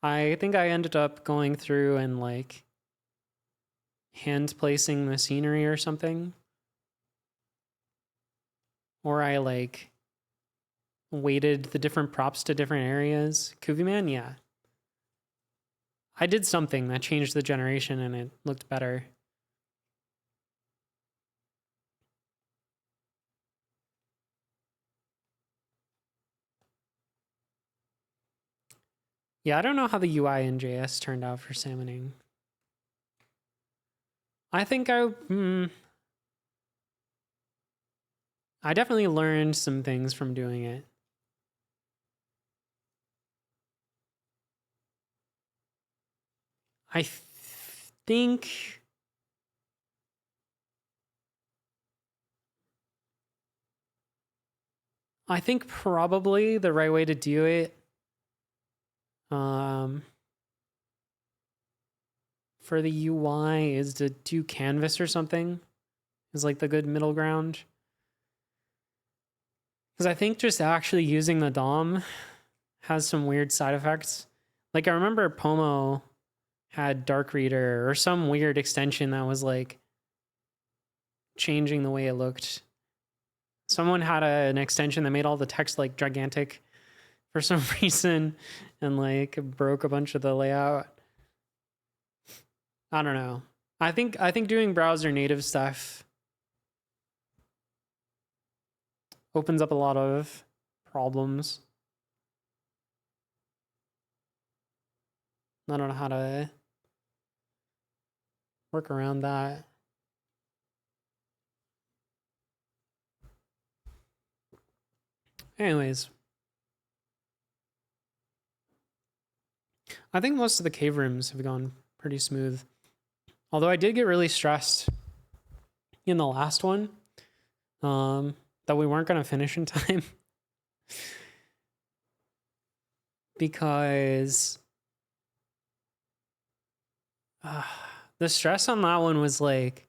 I think I ended up going through and like hand placing the scenery or something. Or I like weighted the different props to different areas. Kuviman, yeah. I did something that changed the generation and it looked better. Yeah, I don't know how the UI in JS turned out for salmoning. I think I definitely learned some things from doing it. I think probably the right way to do it for the UI is to do canvas or something. Is like the good middle ground. Because I think just actually using the DOM has some weird side effects. Like I remember Pomo had Dark Reader or some weird extension that was like changing the way it looked. Someone had an extension that made all the text like gigantic for some reason and like broke a bunch of the layout. I don't know. I think doing browser native stuff opens up a lot of problems. I don't know how to work around that. Anyways, I think most of the cave rooms have gone pretty smooth. Although I did get really stressed in the last one, that we weren't going to finish in time. Because the stress on that one was like,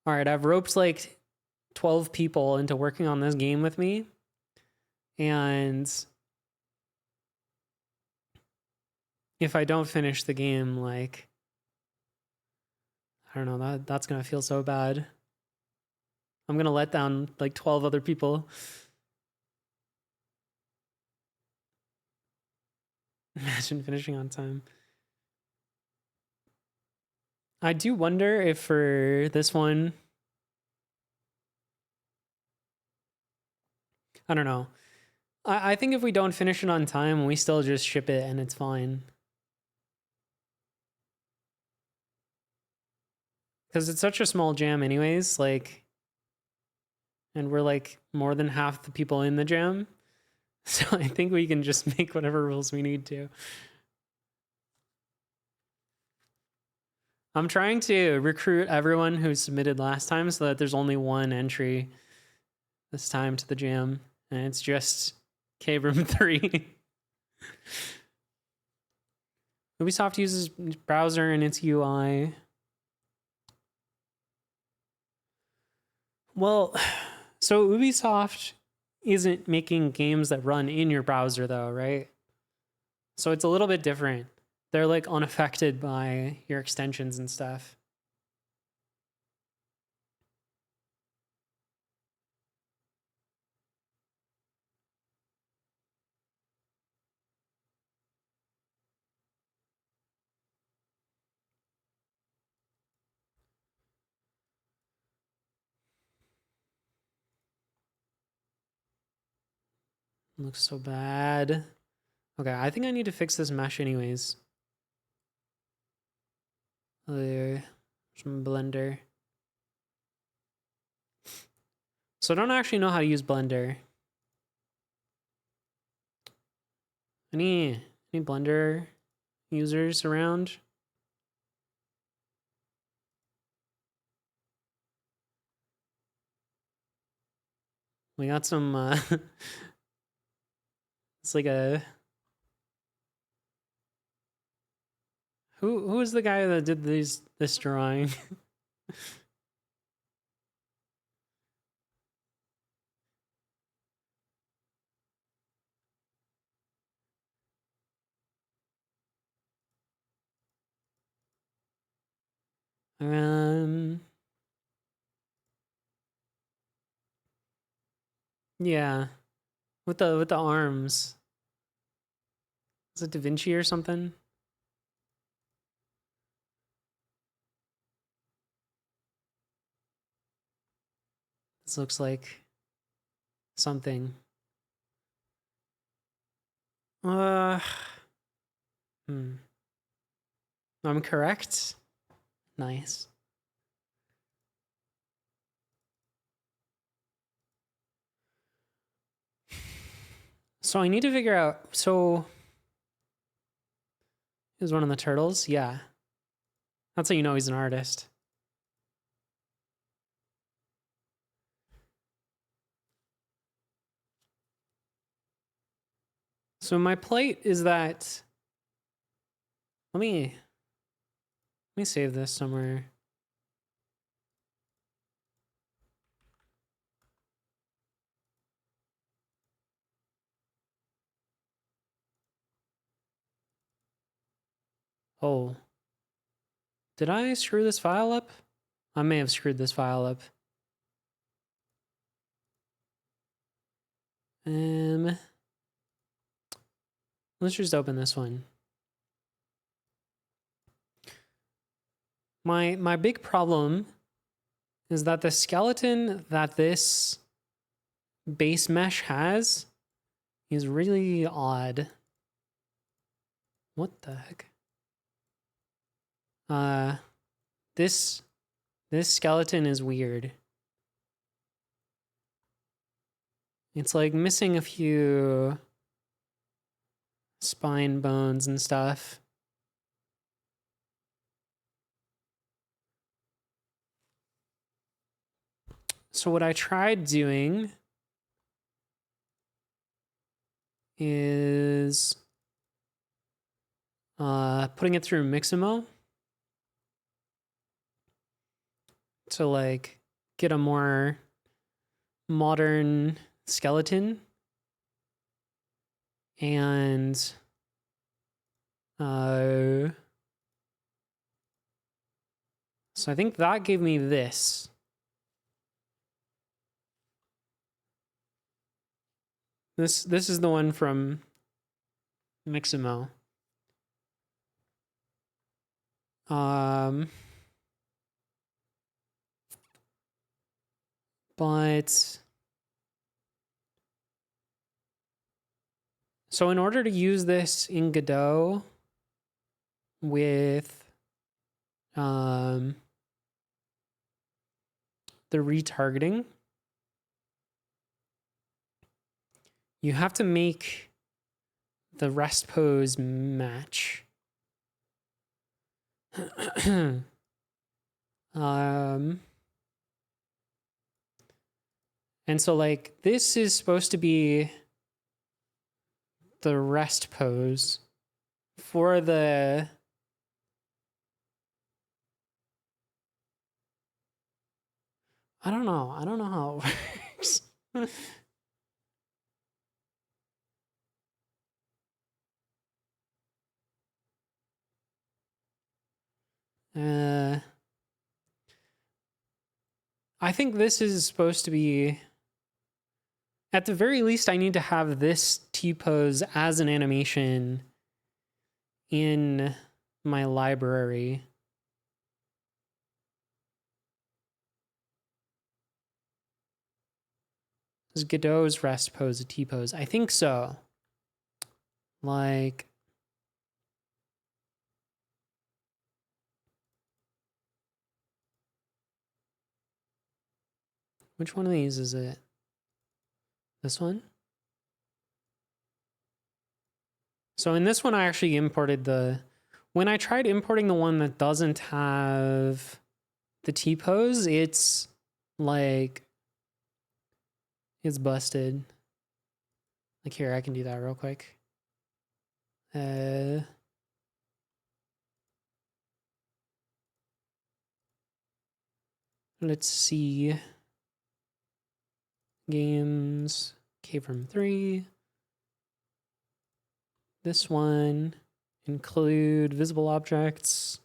all right, I've roped like 12 people into working on this game with me. And if I don't finish the game, like, I don't know, that's going to feel so bad. I'm going to let down like 12 other people. Imagine finishing on time. I do wonder if for this one, I don't know. I think if we don't finish it on time, we still just ship it and it's fine. Because it's such a small jam anyways, like, and we're like more than half the people in the jam. So I think we can just make whatever rules we need to. I'm trying to recruit everyone who submitted last time so that there's only one entry this time to the jam. And it's just K-Room 3. Ubisoft uses browser in its UI. Well, so Ubisoft isn't making games that run in your browser though, right? So it's a little bit different. They're like unaffected by your extensions and stuff. Looks so bad. Okay, I think I need to fix this mesh anyways. There, some Blender. So I don't actually know how to use Blender. Any Blender users around? We got some it's like a who was the guy that did this drawing? Yeah, with the arms. Is it Da Vinci or something? This looks like something. I'm correct. Nice. So I need to figure out. So he's one of the turtles. Yeah, that's how you know he's an artist. So my plight is that. Let me save this somewhere. Oh. Did I screw this file up? I may have screwed this file up. Let's just open this one. My big problem is that the skeleton that this base mesh has is really odd. What the heck? This skeleton is weird. It's like missing a few spine bones and stuff. So what I tried doing is putting it through Mixamo to like get a more modern skeleton, and so I think that gave me this. This is the one from Mixamo. But so in order to use this in Godot with the retargeting, you have to make the rest pose match. And so like this is supposed to be the rest pose for the I don't know how it works. I think this is supposed to be, at the very least, I need to have this T-pose as an animation in my library. Is Godot's rest pose a T-pose? I think so. Like, which one of these is it? This one? So in this one, I actually imported when I tried importing the one that doesn't have the T-pose, it's like, it's busted. Like here, I can do that real quick. Let's see. Games, K-From 3. This one, include visible objects.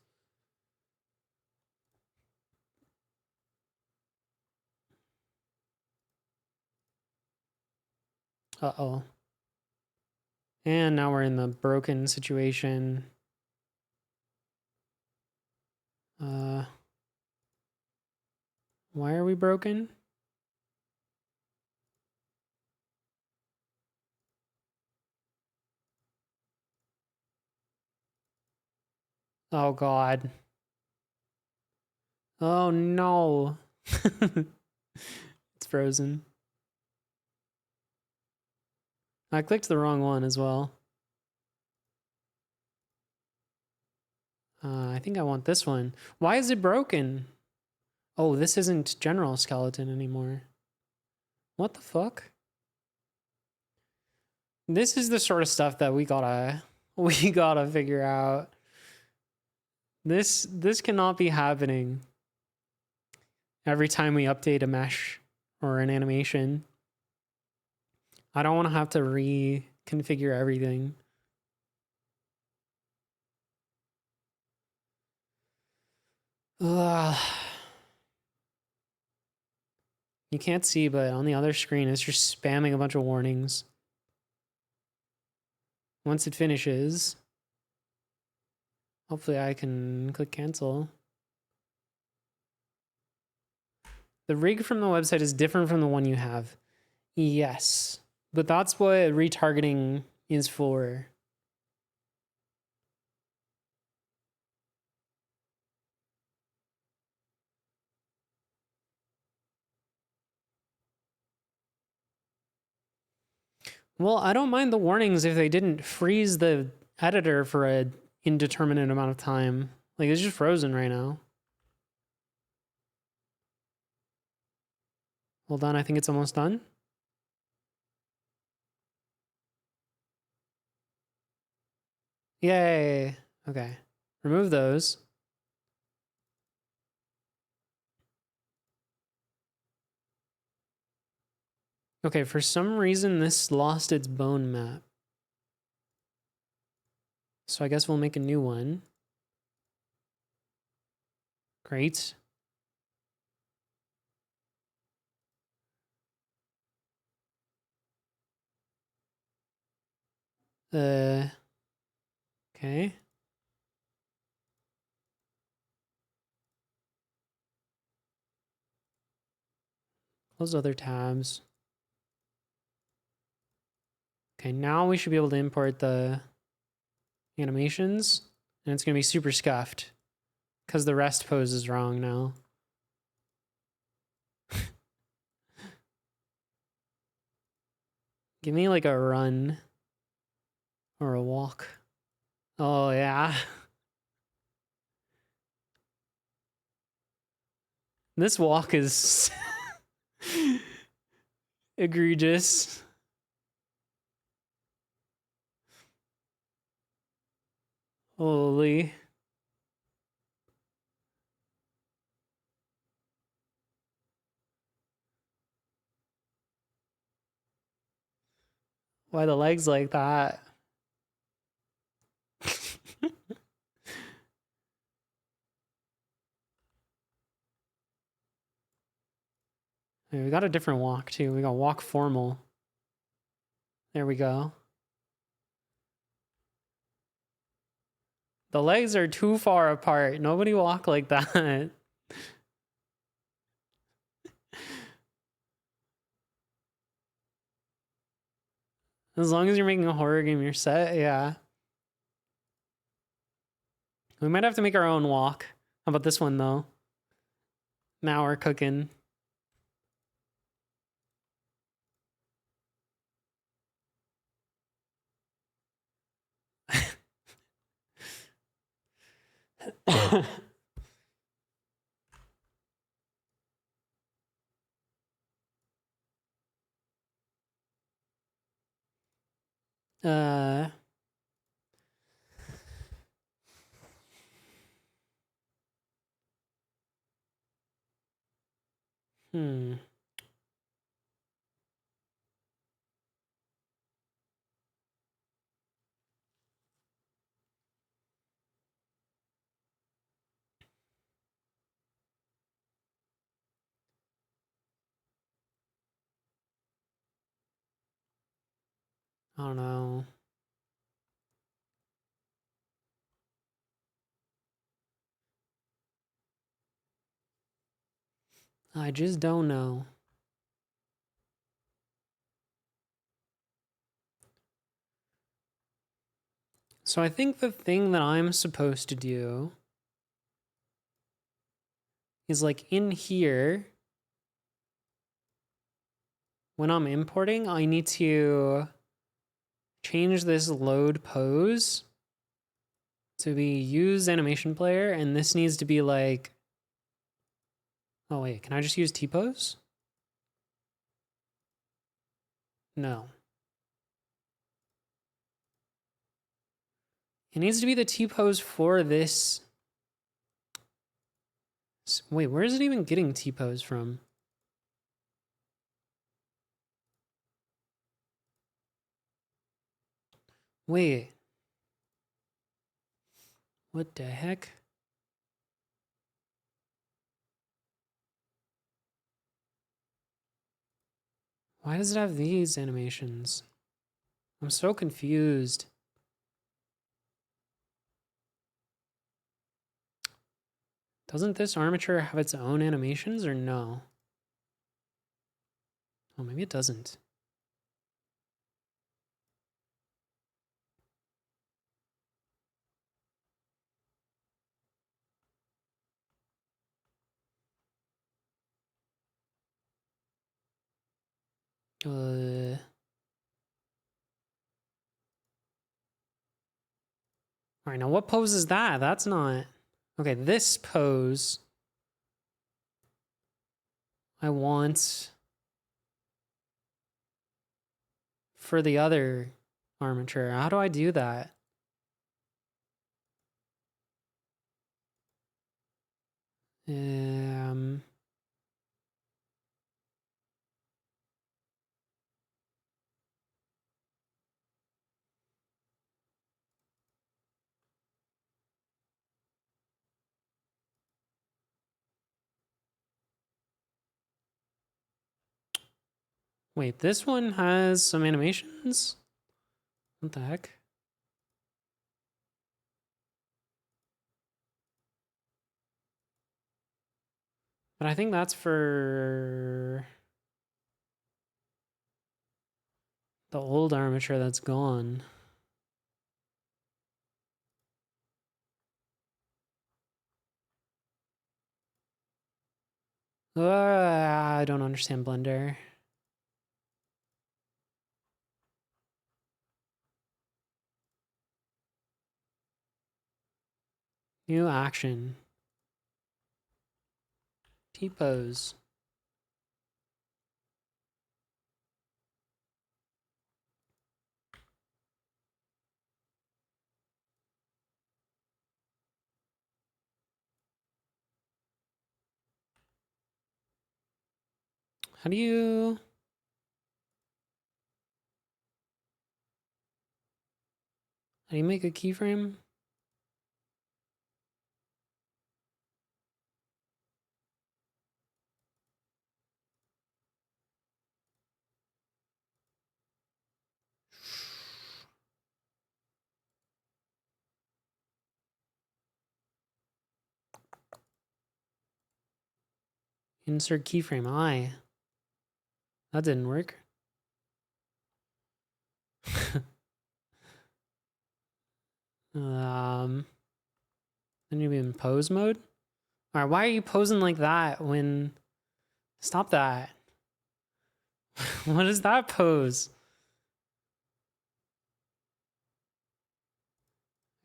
Uh-oh. And now we're in the broken situation. Why are we broken? Oh God. Oh no. It's frozen. I clicked the wrong one as well. I think I want this one. Why is it broken? Oh, this isn't general skeleton anymore. What the fuck? This is the sort of stuff that we gotta figure out. This cannot be happening every time we update a mesh or an animation. I don't want to have to reconfigure everything. Ugh. You can't see, but on the other screen, it's just spamming a bunch of warnings. Once it finishes, hopefully I can click cancel. The rig from the website is different from the one you have. Yes, but that's what retargeting is for. Well, I don't mind the warnings if they didn't freeze the editor for an indeterminate amount of time. Like, it's just frozen right now. Hold on, I think it's almost done. Yay. Okay. Remove those. Okay, for some reason this lost its bone map. So I guess we'll make a new one. Great. Okay. Close other tabs. Okay, now we should be able to import the animations, and it's gonna be super scuffed because the rest pose is wrong now. Give me like a run or a walk. Oh yeah. This walk is egregious. Holy. Why the legs like that? Okay, we got a different walk too. We got walk formal. There we go. The legs are too far apart. Nobody walk like that. As long as you're making a horror game, you're set. Yeah. We might have to make our own walk. How about this one though? Now we're cooking. uh hmm. I don't know. I just don't know. So I think the thing that I'm supposed to do is like in here, when I'm importing, I need to change this load pose to be use animation player, and this needs to be like, oh wait, can I just use T-pose? No. It needs to be the T-pose for this. Wait, where is it even getting T-pose from? Wait. What the heck? Why does it have these animations? I'm so confused. Doesn't this armature have its own animations or no? Oh, maybe it doesn't. All right, now what pose is that? That's not... Okay, this pose... I want for the other armature. How do I do that? Wait, this one has some animations? What the heck? But I think that's for the old armature that's gone. I don't understand Blender. New action. T-pose. How do you... How do you make a keyframe? Insert keyframe I. That didn't work. Then you'll be in pose mode. All right, why are you posing like that when... Stop that. What is that pose?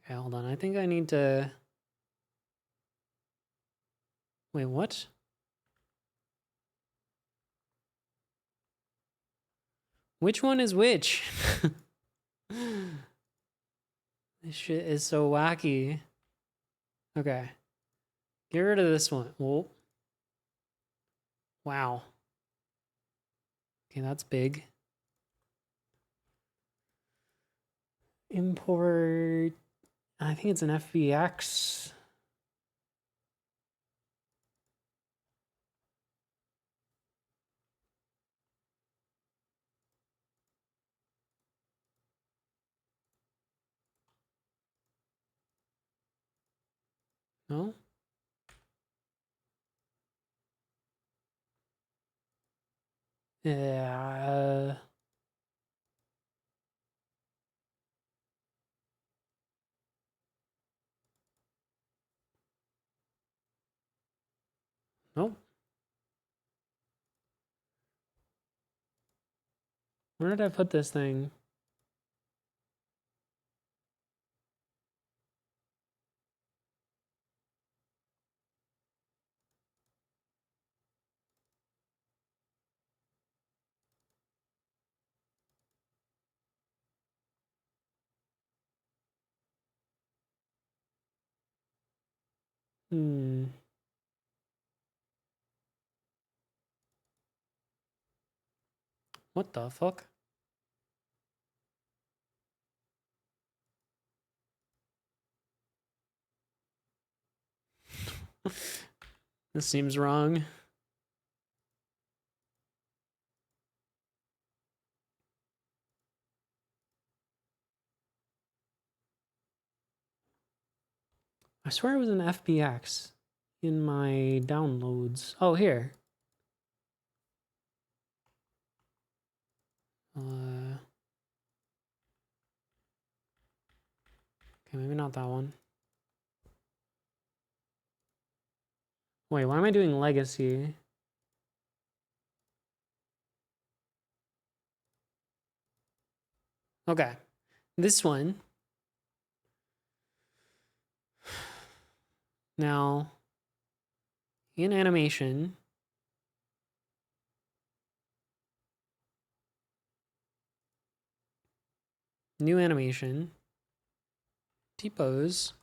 Okay, hold on. I think I need to... Wait, what? Which one is which? This shit is so wacky. Okay. Get rid of this one. Whoa. Wow. Okay, that's big. Import... I think it's an FBX. No? Yeah. Nope. Where did I put this thing? Hmm. What the fuck? This seems wrong. I swear it was an FBX in my downloads. Oh, here. Okay, maybe not that one. Wait, why am I doing legacy? Okay, this one. Now, in animation, New animation. T-pose.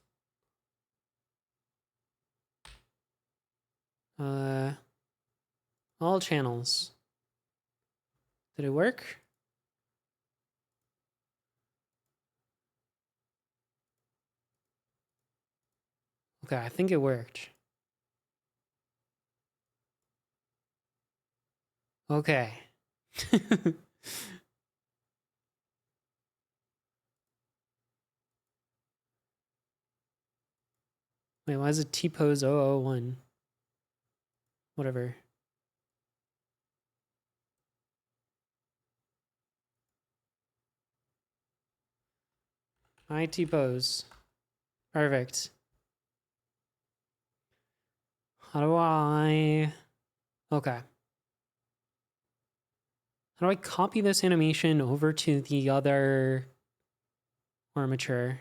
All channels. Did it work? Okay, I think it worked. Okay. Wait, why is it T-pose 001? Whatever. Hi, T-pose. Perfect. How do I... Okay. How do I copy this animation over to the other armature?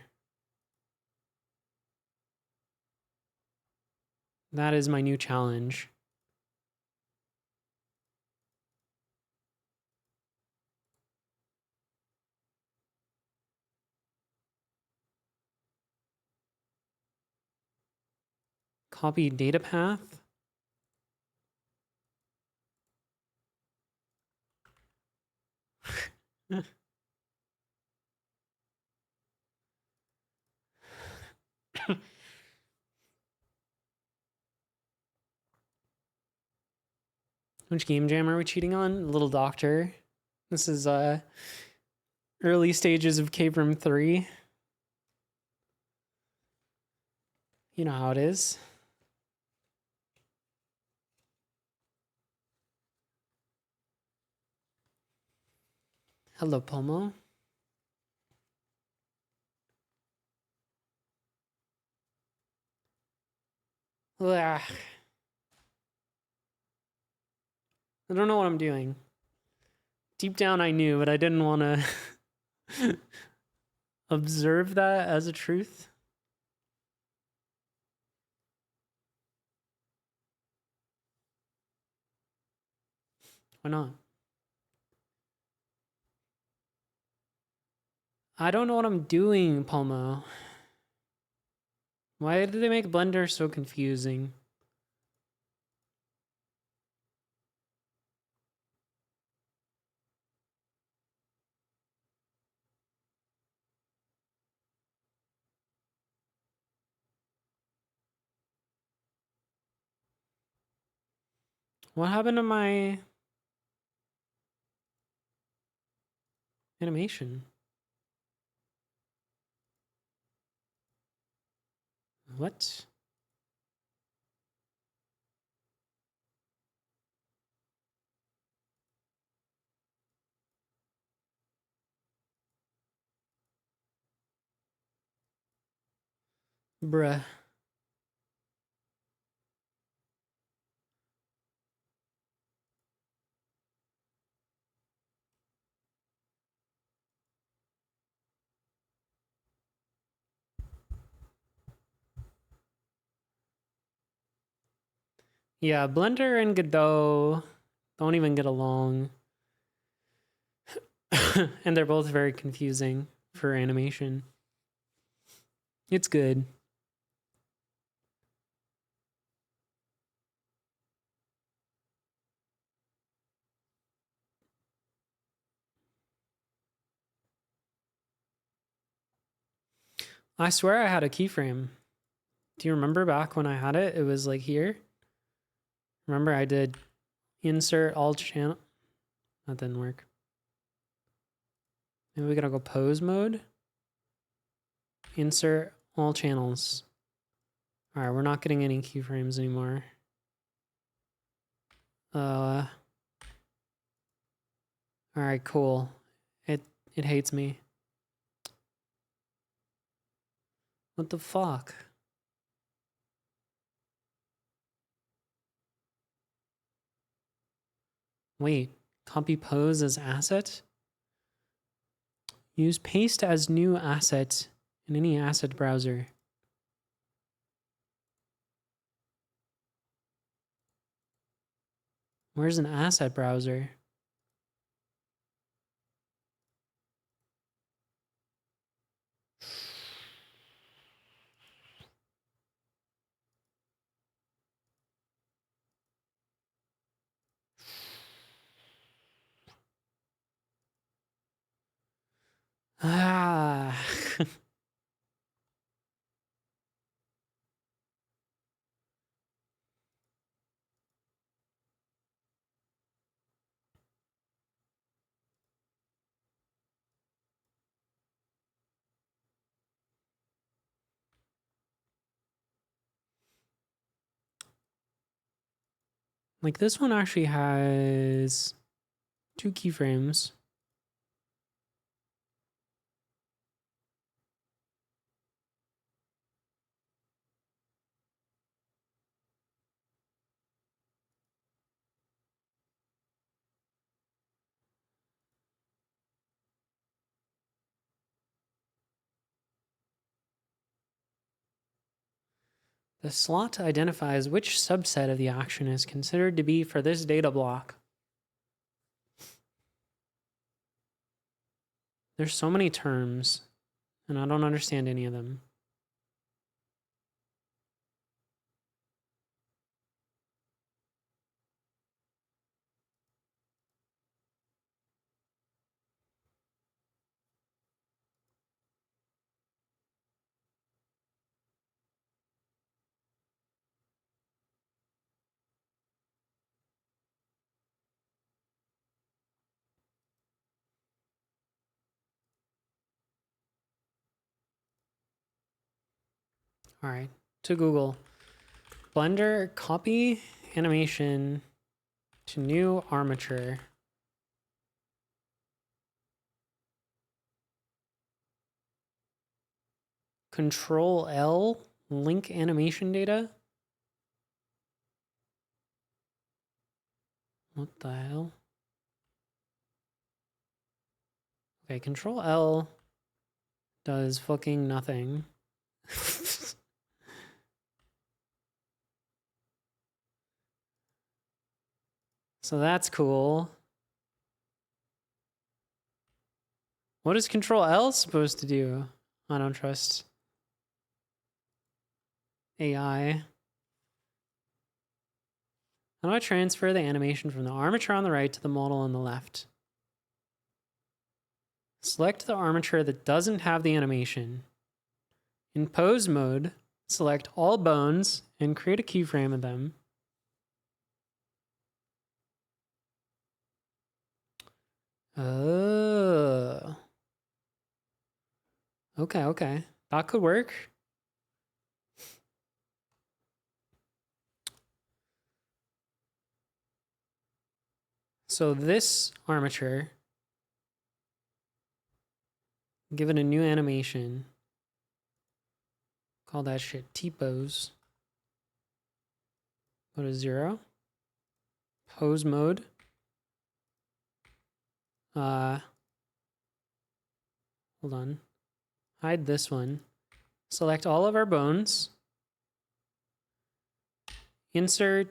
That is my new challenge. Copy data path. Which game jam are we cheating on? Little Doctor. This is early stages of Cape Room 3. You know how it is. Hello, Pomo. Ugh. I don't know what I'm doing. Deep down I knew, but I didn't want to observe that as a truth. Why not? I don't know what I'm doing, Palmo. Why did they make Blender so confusing? What happened to my animation? What? Bruh. Yeah, Blender and Godot don't even get along. And they're both very confusing for animation. It's good. I swear I had a keyframe. Do you remember back when I had it? It was like here. Remember I did insert all channel. That didn't work. Maybe we gotta go pose mode. Insert all channels. All right, we're not getting any keyframes anymore. All right, cool. It hates me. What the fuck? Wait, copy pose as asset? Use paste as new asset in any asset browser. Where's an asset browser? Ah. Like this one actually has 2 keyframes. The slot identifies which subset of the action is considered to be for this data block. There's so many terms, and I don't understand any of them. All right, to Google. Blender copy animation to new armature. Control L, link animation data. What the hell? Okay, Control L does fucking nothing. So that's cool. What is Control L supposed to do? I don't trust AI. How do I transfer the animation from the armature on the right to the model on the left? Select the armature that doesn't have the animation. In pose mode, select all bones and create a keyframe of them. Oh. Okay, okay. That could work. So this armature, give it a new animation. Call that shit T-pose. Go to 0. Pose mode. Hold on. Hide this one. Select all of our bones. Insert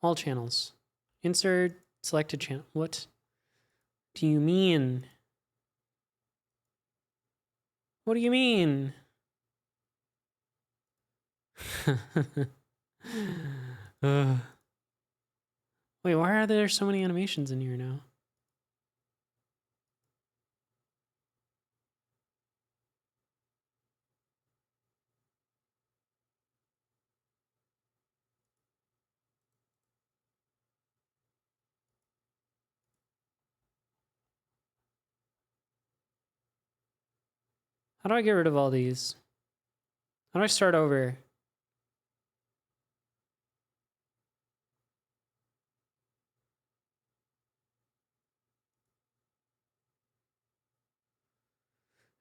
all channels. Insert selected channel. What do you mean? What do you mean? Wait, why are there so many animations in here now? How do I get rid of all these? How do I start over?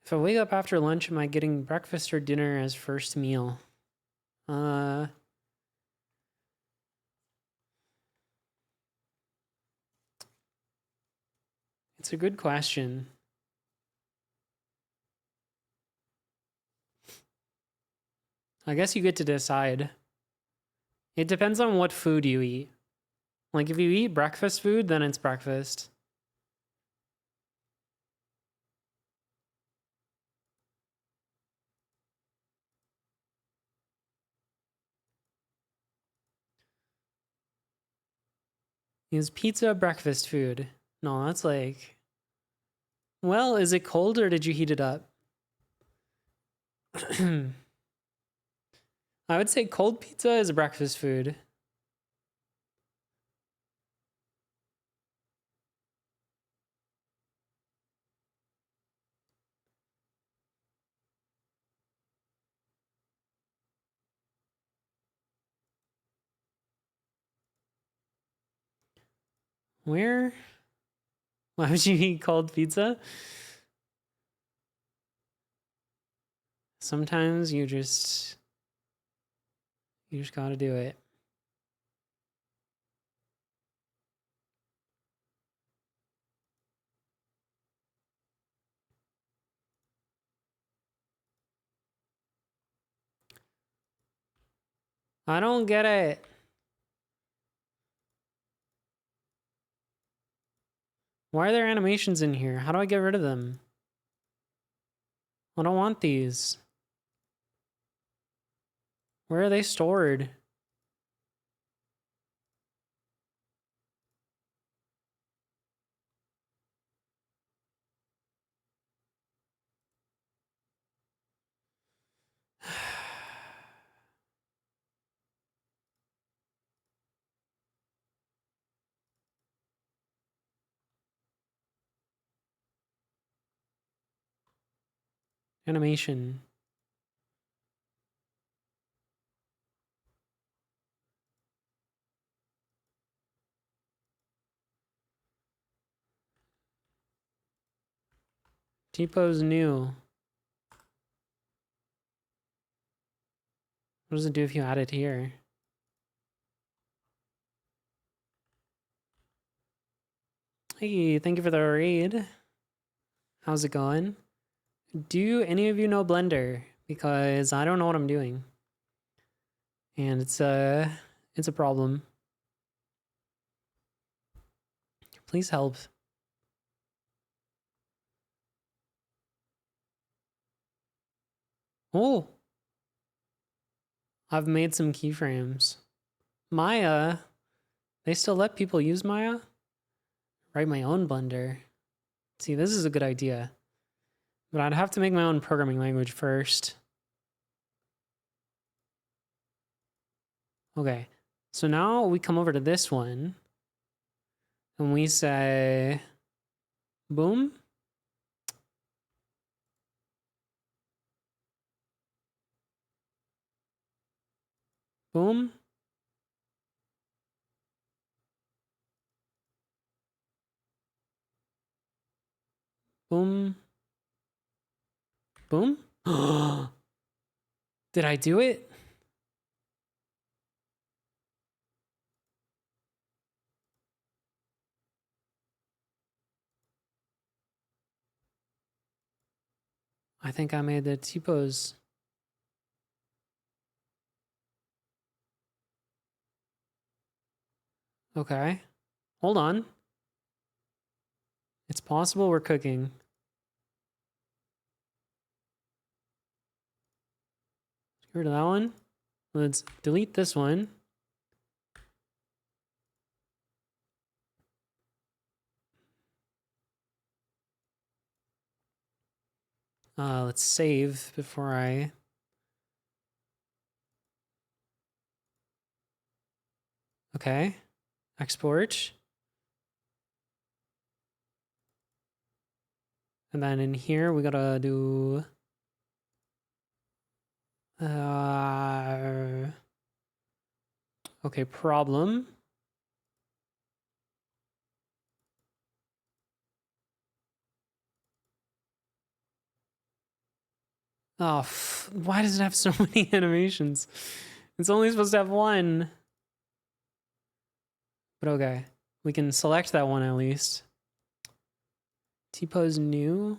If I wake up after lunch, am I getting breakfast or dinner as first meal? It's a good question. I guess you get to decide. It depends on what food you eat. Like if you eat breakfast food, then it's breakfast. Is pizza breakfast food? No, that's like Well, is it cold or did you heat it up? I would say cold pizza is a breakfast food. Where? Why would you eat cold pizza? Sometimes you just gotta do it. I don't get it. Why are there animations in here? How do I get rid of them? I don't want these. Where are they stored? Animation. T-pose new. What does it do if you add it here? Hey, thank you for the raid. How's it going? Do any of you know Blender? Because I don't know what I'm doing. And it's a problem. Please help. Oh, I've made some keyframes. Maya, they still let people use Maya? Write my own Blender. See, this is a good idea. But I'd have to make my own programming language first. Okay, so now we come over to this one. And we say, boom. Boom. Boom. Boom. Did I do it? I think I made the T-pose. Okay. Hold on. It's possible we're cooking. Get rid of that one. Let's delete this one. Let's save before I... Okay. Export. And then in here, we gotta do... Okay, problem. Oh, why does it have so many animations? It's only supposed to have one. But okay, we can select that one at least. T-pose new.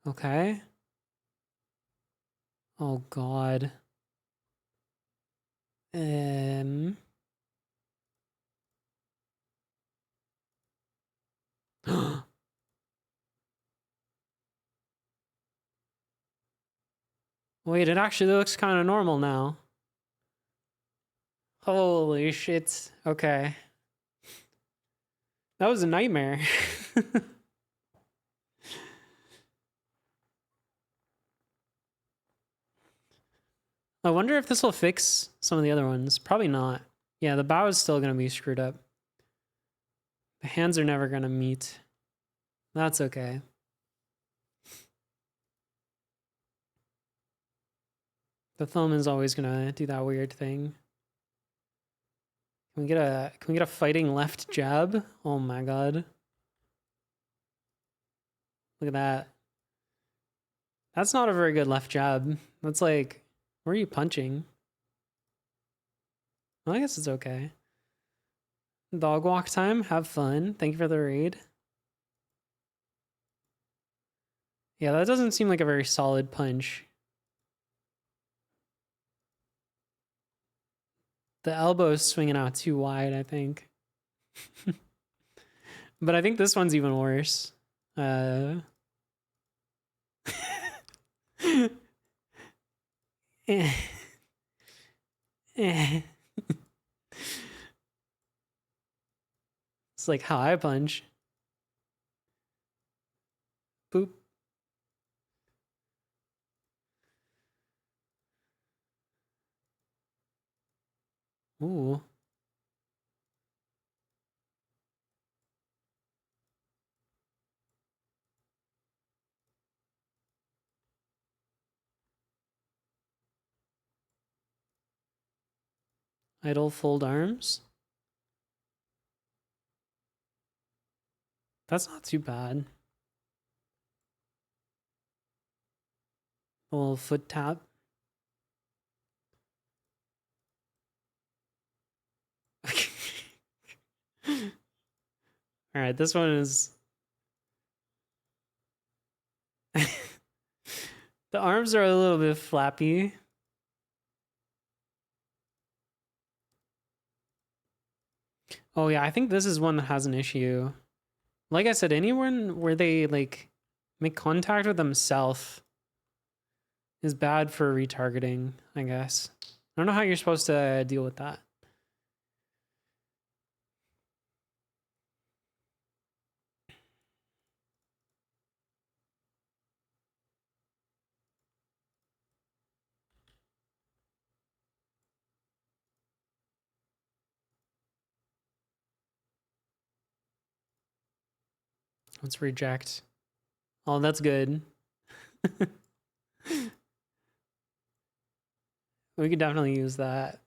Okay. Oh God. Wait, it actually looks kind of normal now. Holy shit. Okay. That was a nightmare. I wonder if this will fix some of the other ones. Probably not. Yeah, the bow is still going to be screwed up. The hands are never going to meet. That's okay. The thumb is always going to do that weird thing. Can we get a fighting left jab? Oh my god. Look at that. That's not a very good left jab. That's like, where are you punching? Well, I guess it's okay. Dog walk time. Have fun. Thank you for the raid. Yeah, that doesn't seem like a very solid punch. The elbow is swinging out too wide, I think. But I think this one's even worse. Eh. Eh. It's like how I punch. Boop. Ooh. Idle fold arms. That's not too bad. A little foot tap. All right, this one is... The arms are a little bit flappy. Oh yeah, I think this is one that has an issue. Like I said, anyone where they like make contact with themselves is bad for retargeting, I guess. I don't know how you're supposed to deal with that. Let's reject. Oh, that's good. We could definitely use that.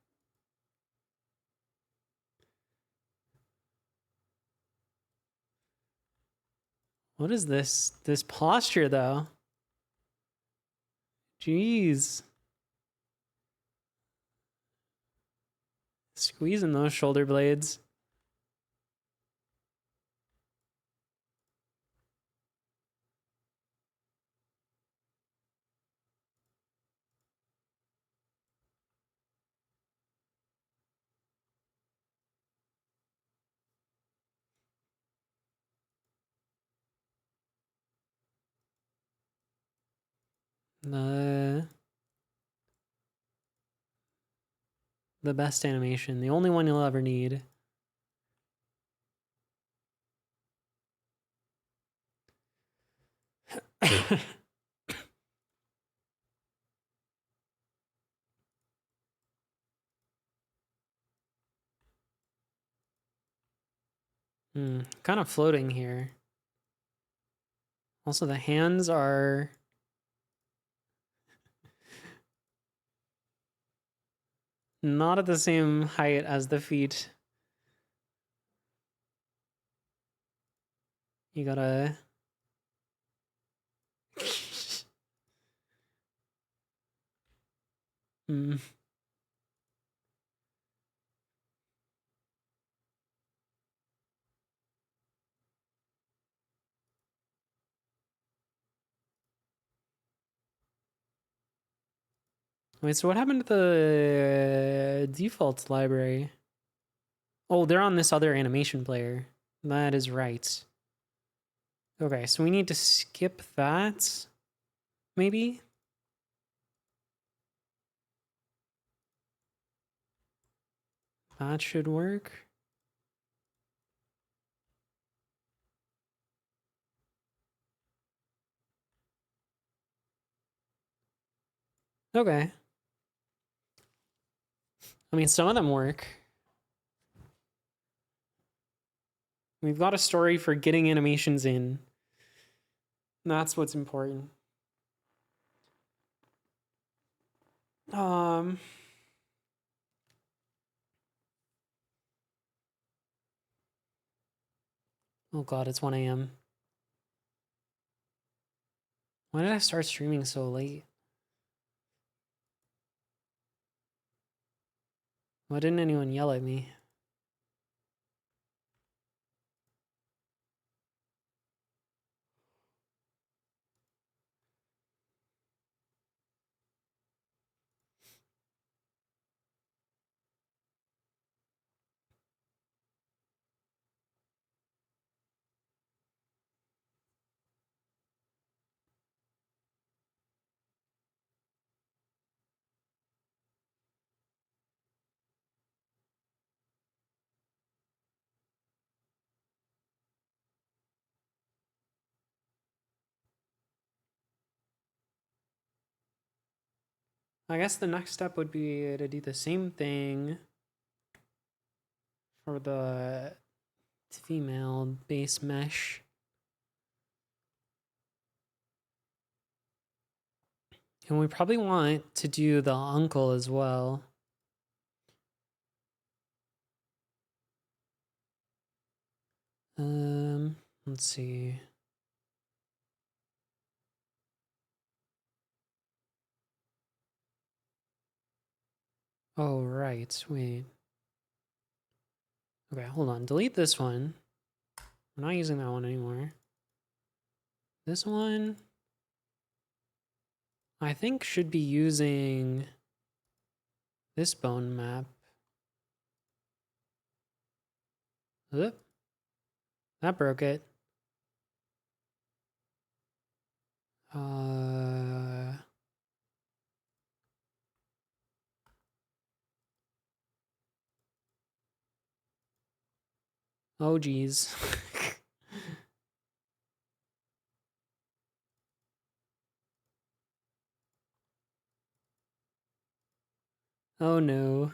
What is this? This posture, though? Jeez. Squeezing those shoulder blades. The best animation. The only one you'll ever need. Kind of floating here. Also, the hands are... not at the same height as the feet. You gotta... Wait, so what happened to the defaults library? Oh, they're on this other animation player. That is right. Okay, so we need to skip that, maybe? That should work. Okay. I mean, some of them work. We've got a story for getting animations in. That's what's important. Um, oh god, it's 1 a.m. Why did I start streaming so late? Why didn't anyone yell at me? I guess the next step would be to do the same thing for the female base mesh. And we probably want to do the uncle as well. Let's see. Oh, right. Wait. Okay, hold on. Delete this one. We're not using that one anymore. This one, I think, should be using this bone map. Oop. That broke it. Oh, geez. Oh, no.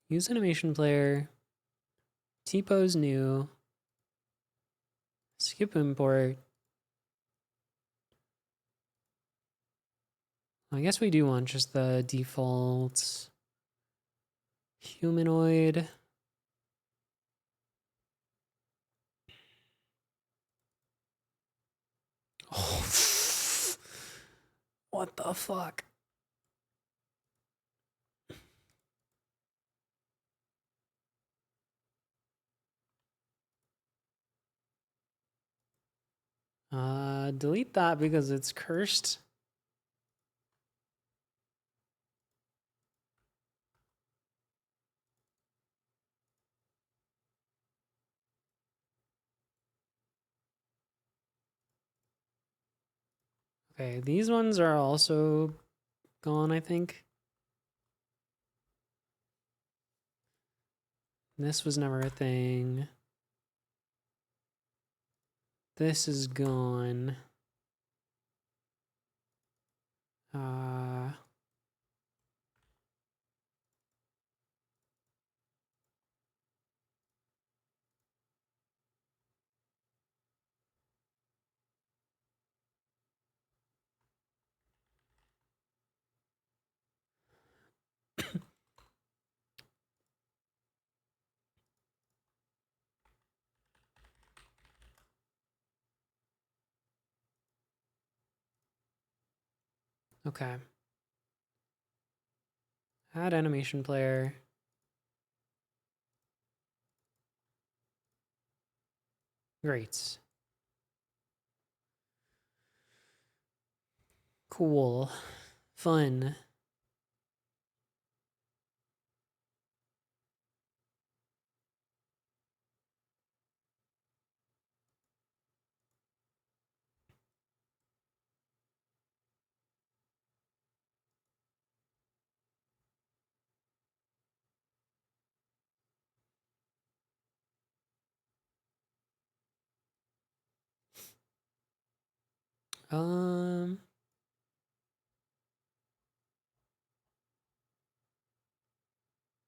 Use animation player. T-pose new. Skip import. I guess we do want just the default humanoid. Oh, what the fuck? Delete that because it's cursed. Okay, these ones are also gone, I think. This was never a thing. This is gone. Okay. Add animation player. Great. Cool. Fun.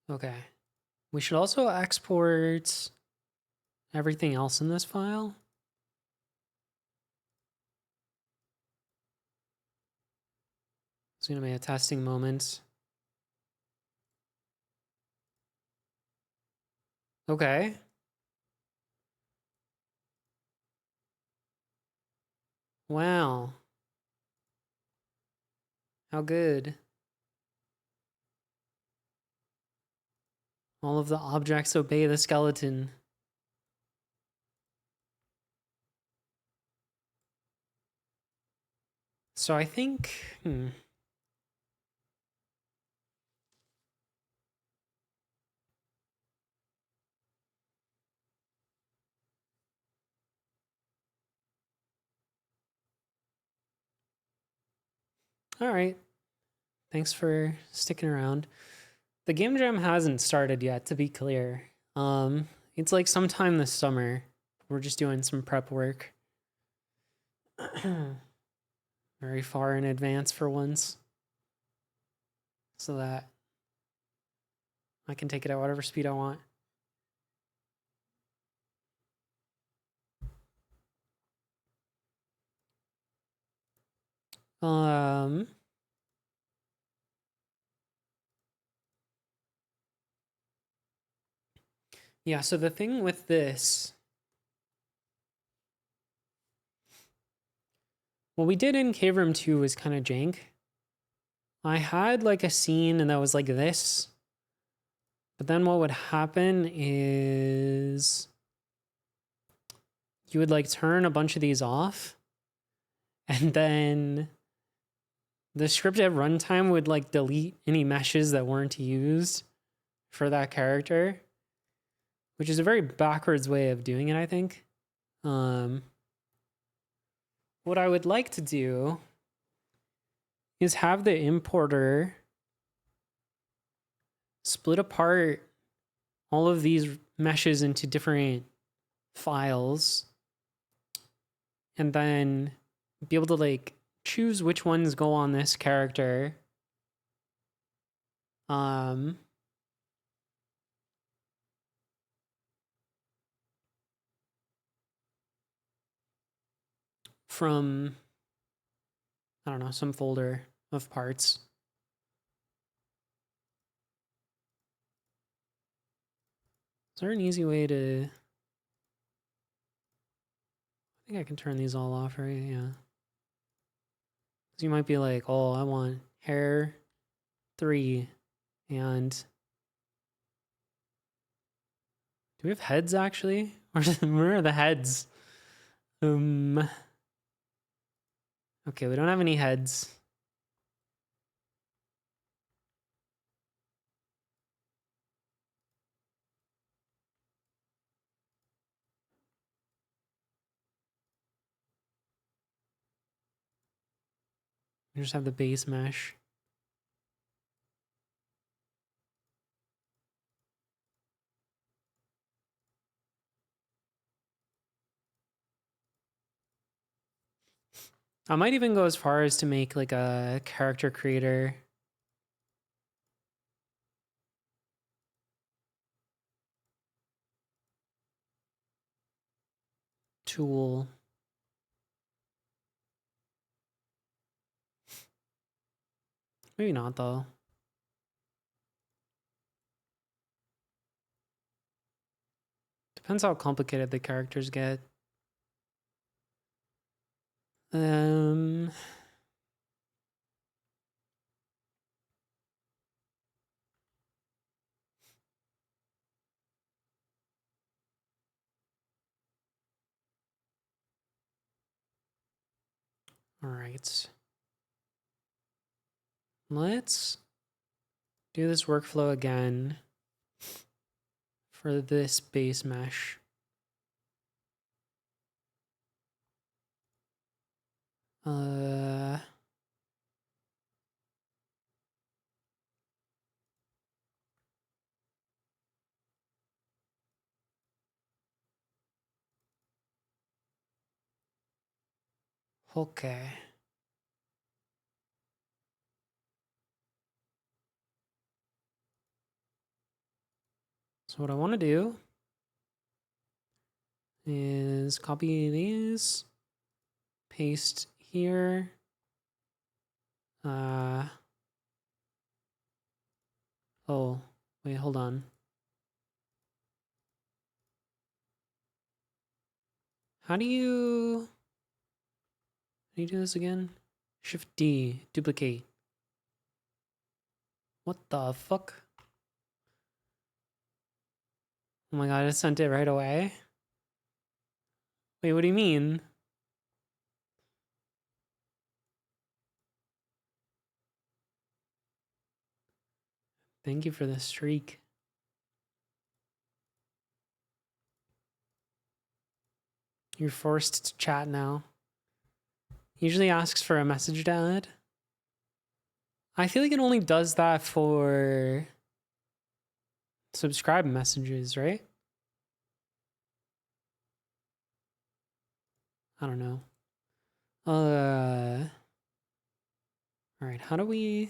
Okay. We should also export everything else in this file. It's gonna be a testing moment. Okay. Wow. How good. All of the objects obey the skeleton. So I think, all right. Thanks for sticking around. The game jam hasn't started yet, to be clear. It's like sometime this summer. We're just doing some prep work. Very far in advance for once. So that I can take it at whatever speed I want. Yeah, so the thing with this, what we did in Cave Room 2 was kind of jank. I had like a scene and that was like this. But then what would happen is you would like turn a bunch of these off, and then the script at runtime would like delete any meshes that weren't used for that character, which is a very backwards way of doing it, I think. What I would like to do is have the importer split apart all of these meshes into different files and then be able to like choose which ones go on this character. From, I don't know, some folder of parts. Is there an easy way to... I think I can turn these all off, right? Yeah. So you might be like, oh, I want hair 3 and... Do we have heads actually? Where are the heads? Okay, we don't have any heads. We just have the base mesh. I might even go as far as to make like a character creator tool. Maybe not though. Depends how complicated the characters get. All right. Let's do this workflow again for this base mesh. All Okay. So what I want to do is copy these, paste here. Oh, wait, hold on. How do you do this again? Shift D, duplicate. What the fuck? Oh my god, I sent it right away. Wait, what do you mean? Thank you for the streak. You're forced to chat now. Usually asks for a message to add. I feel like it only does that for subscribe messages, right? I don't know. All right, how do we...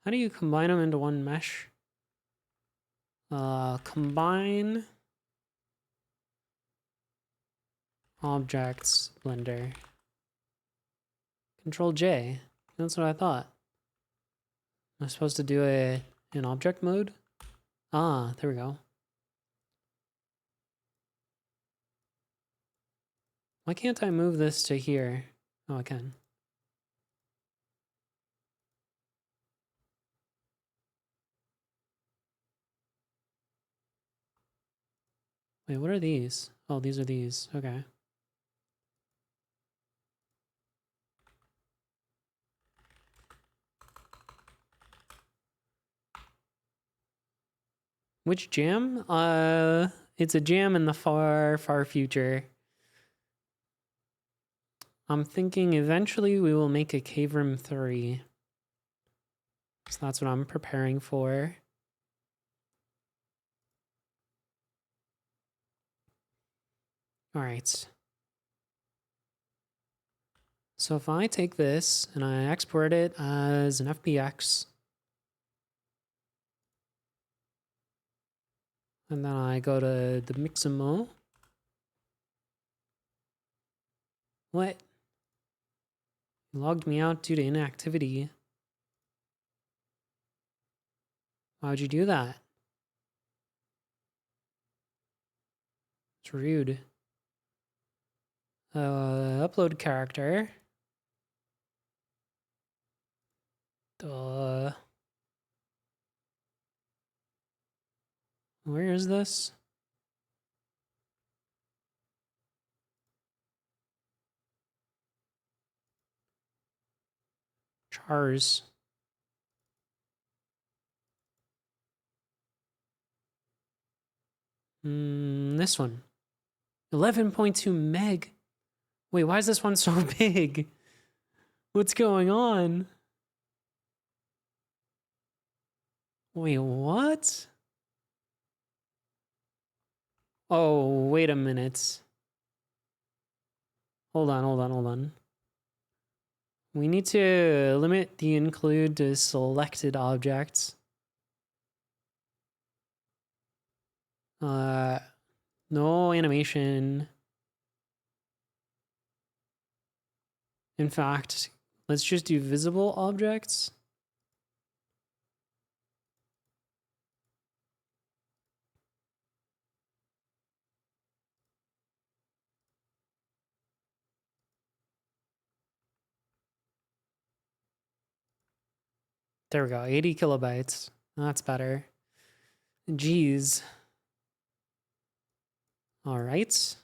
How do you combine them into one mesh? Combine objects, Blender. Control J. That's what I thought. Am I supposed to do it in object mode? Ah, there we go. Why can't I move this to here? Oh, I can. Wait, what are these? Oh, these are these. Okay. Which jam? It's a jam in the far, far future. I'm thinking eventually we will make a Cave Room 3. So that's what I'm preparing for. All right. So if I take this and I export it as an FBX, and then I go to the Mixamo. What? You logged me out due to inactivity. Why would you do that? It's rude. Upload character. Duh. Where is this? Chars. This one. 11.2 meg. Wait, why is this one so big? What's going on? Wait, what? Oh, wait a minute. Hold on. We need to limit the include to selected objects. No animation. In fact, let's just do visible objects. There we go, 80 kilobytes. That's better. Geez. All right.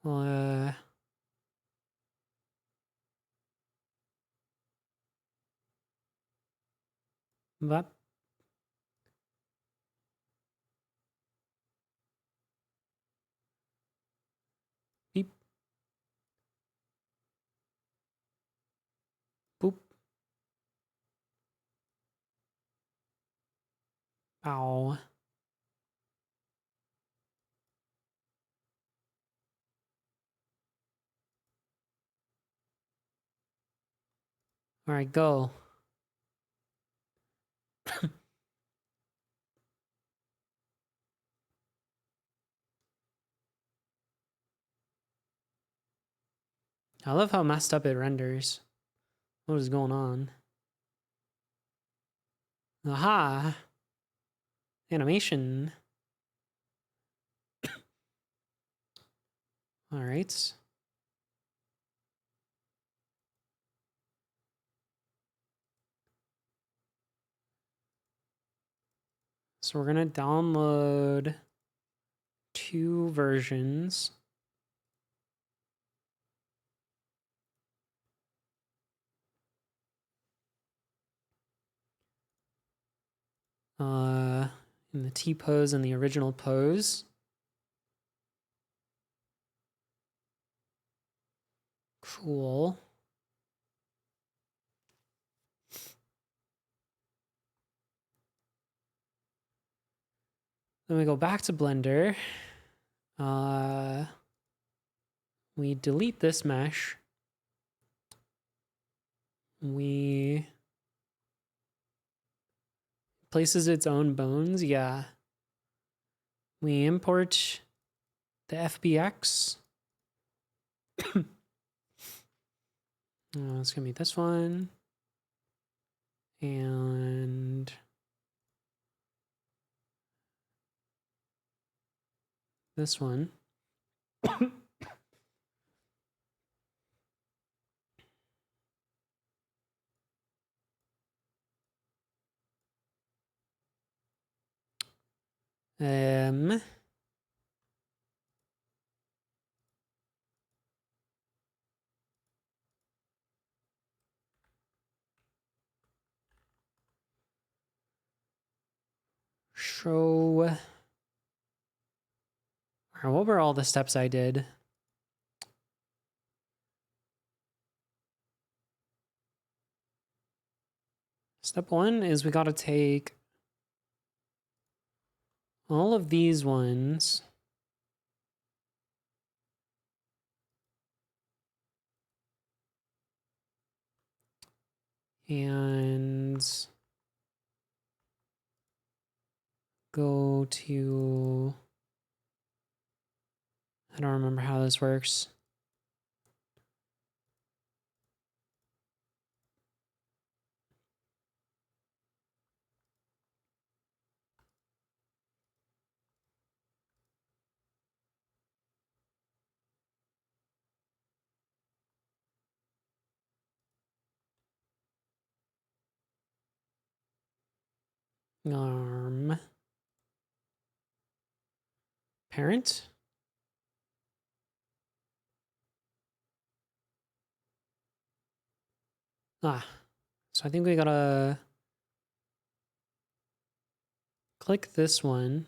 Uh, that. Beep. Boop. Ow. All right, go. I love how messed up it renders. What is going on? Aha! Animation. All right. So we're gonna download 2 versions. In the T pose and the original pose. Cool. Then we go back to Blender. We delete this mesh. We places its own bones. Yeah. We import the FBX. It's gonna be this one. And this one. um show. Or what were all the steps I did? Step 1 is we got to take all of these ones and go to, I don't remember how this works. Arm parent. So I think we gotta click this one.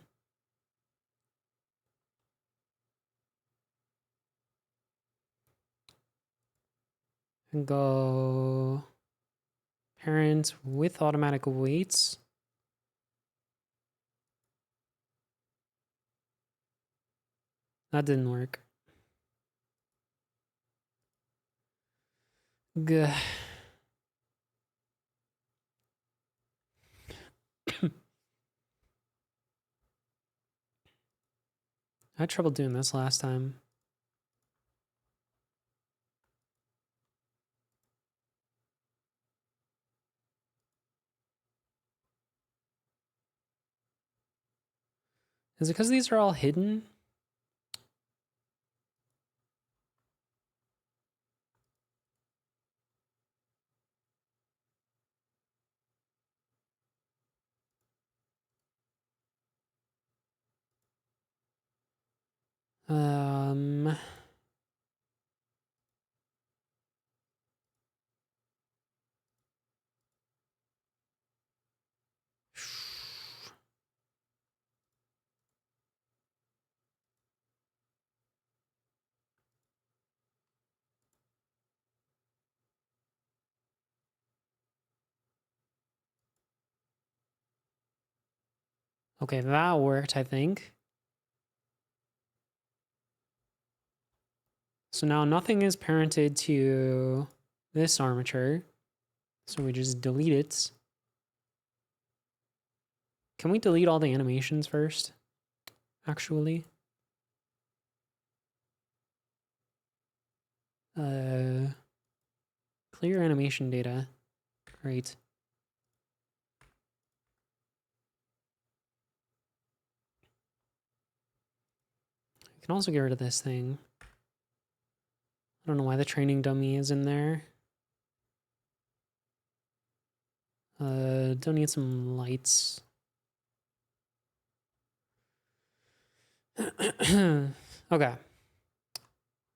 And go parent with automatic weights. That didn't work. Gah. I had trouble doing this last time. Is it because these are all hidden? Um, Okay, that worked, I think. So now nothing is parented to this armature. So we just delete it. Can we delete all the animations first? Actually. Clear animation data. Great. I can also get rid of this thing. I don't know why the training dummy is in there. Don't need some lights. Okay.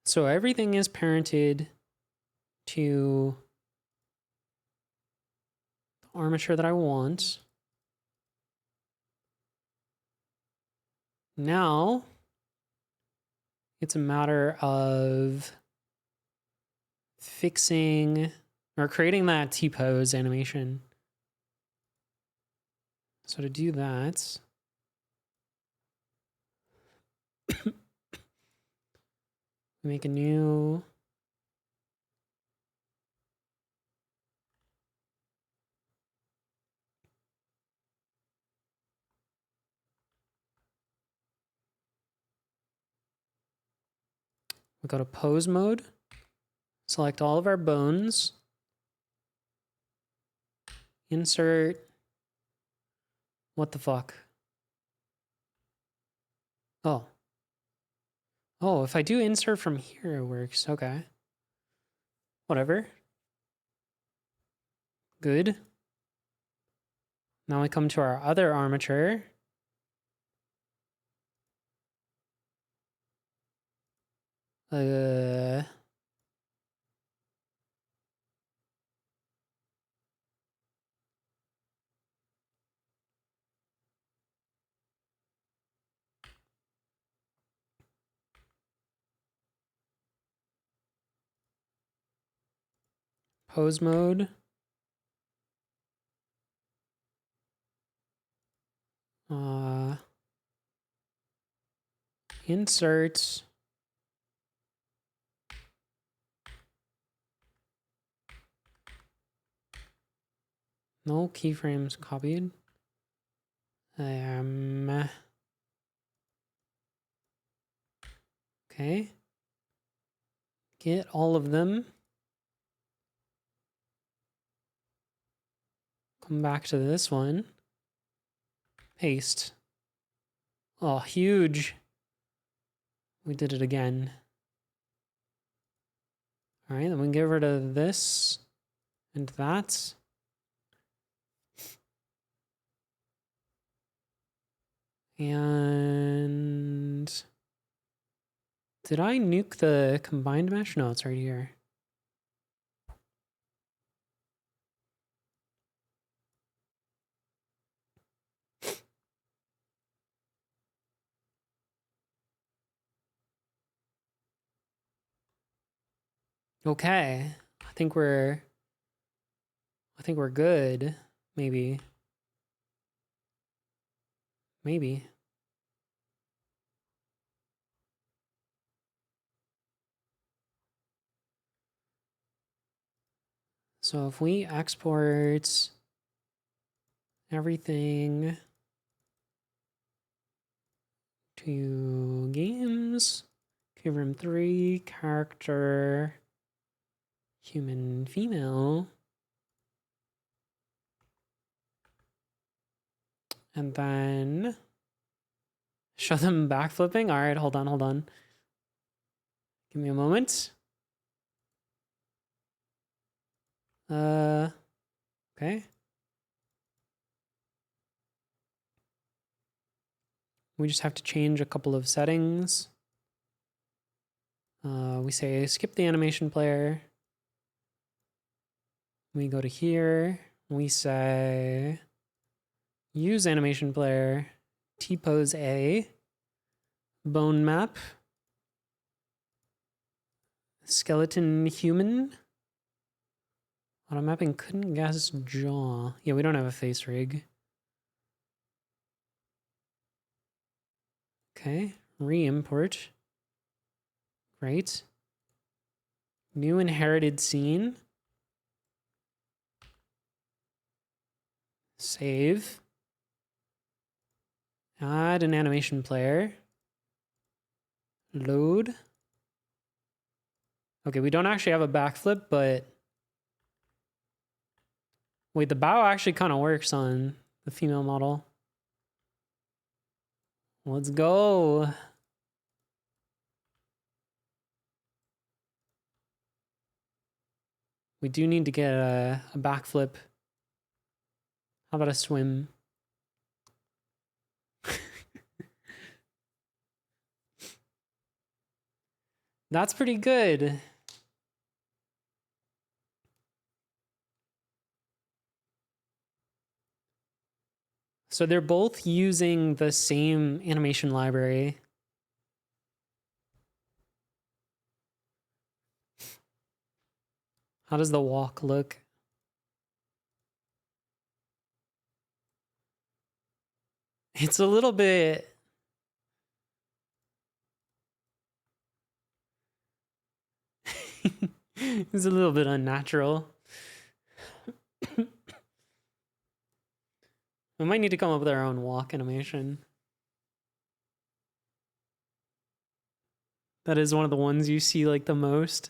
So everything is parented to the armature that I want. Now it's a matter of fixing or creating that T-pose animation. So to do that, make a new we go to pose mode, select all of our bones, insert, what the fuck? Oh. Oh, if I do insert from here, it works. Okay. Whatever. Good. Now we come to our other armature. Pose mode. Insert. No keyframes copied. Okay. Get all of them. Come back to this one. Paste. Oh, huge. We did it again. All right, then we can get rid of this and that. And did I nuke the combined mesh? No, it's right here. Okay. I think we're good. Maybe. Maybe. So if we export everything to games, Kivrim 3, character, human female, and then show them backflipping. All right, hold on. Give me a moment. Okay. We just have to change a couple of settings. We say skip the animation player. We go to here. We say use animation player, T-pose A, bone map, skeleton human. Auto mapping couldn't guess jaw. Yeah, we don't have a face rig. Okay, re-import. Great. New inherited scene. Save. Add an animation player. Load. Okay, we don't actually have a backflip, but... Wait, the bow actually kind of works on the female model. Let's go. We do need to get a backflip. How about a swim? That's pretty good. So they're both using the same animation library. How does the walk look? It's a little bit... It's a little bit unnatural. We might need to come up with our own walk animation. That is one of the ones you see like the most.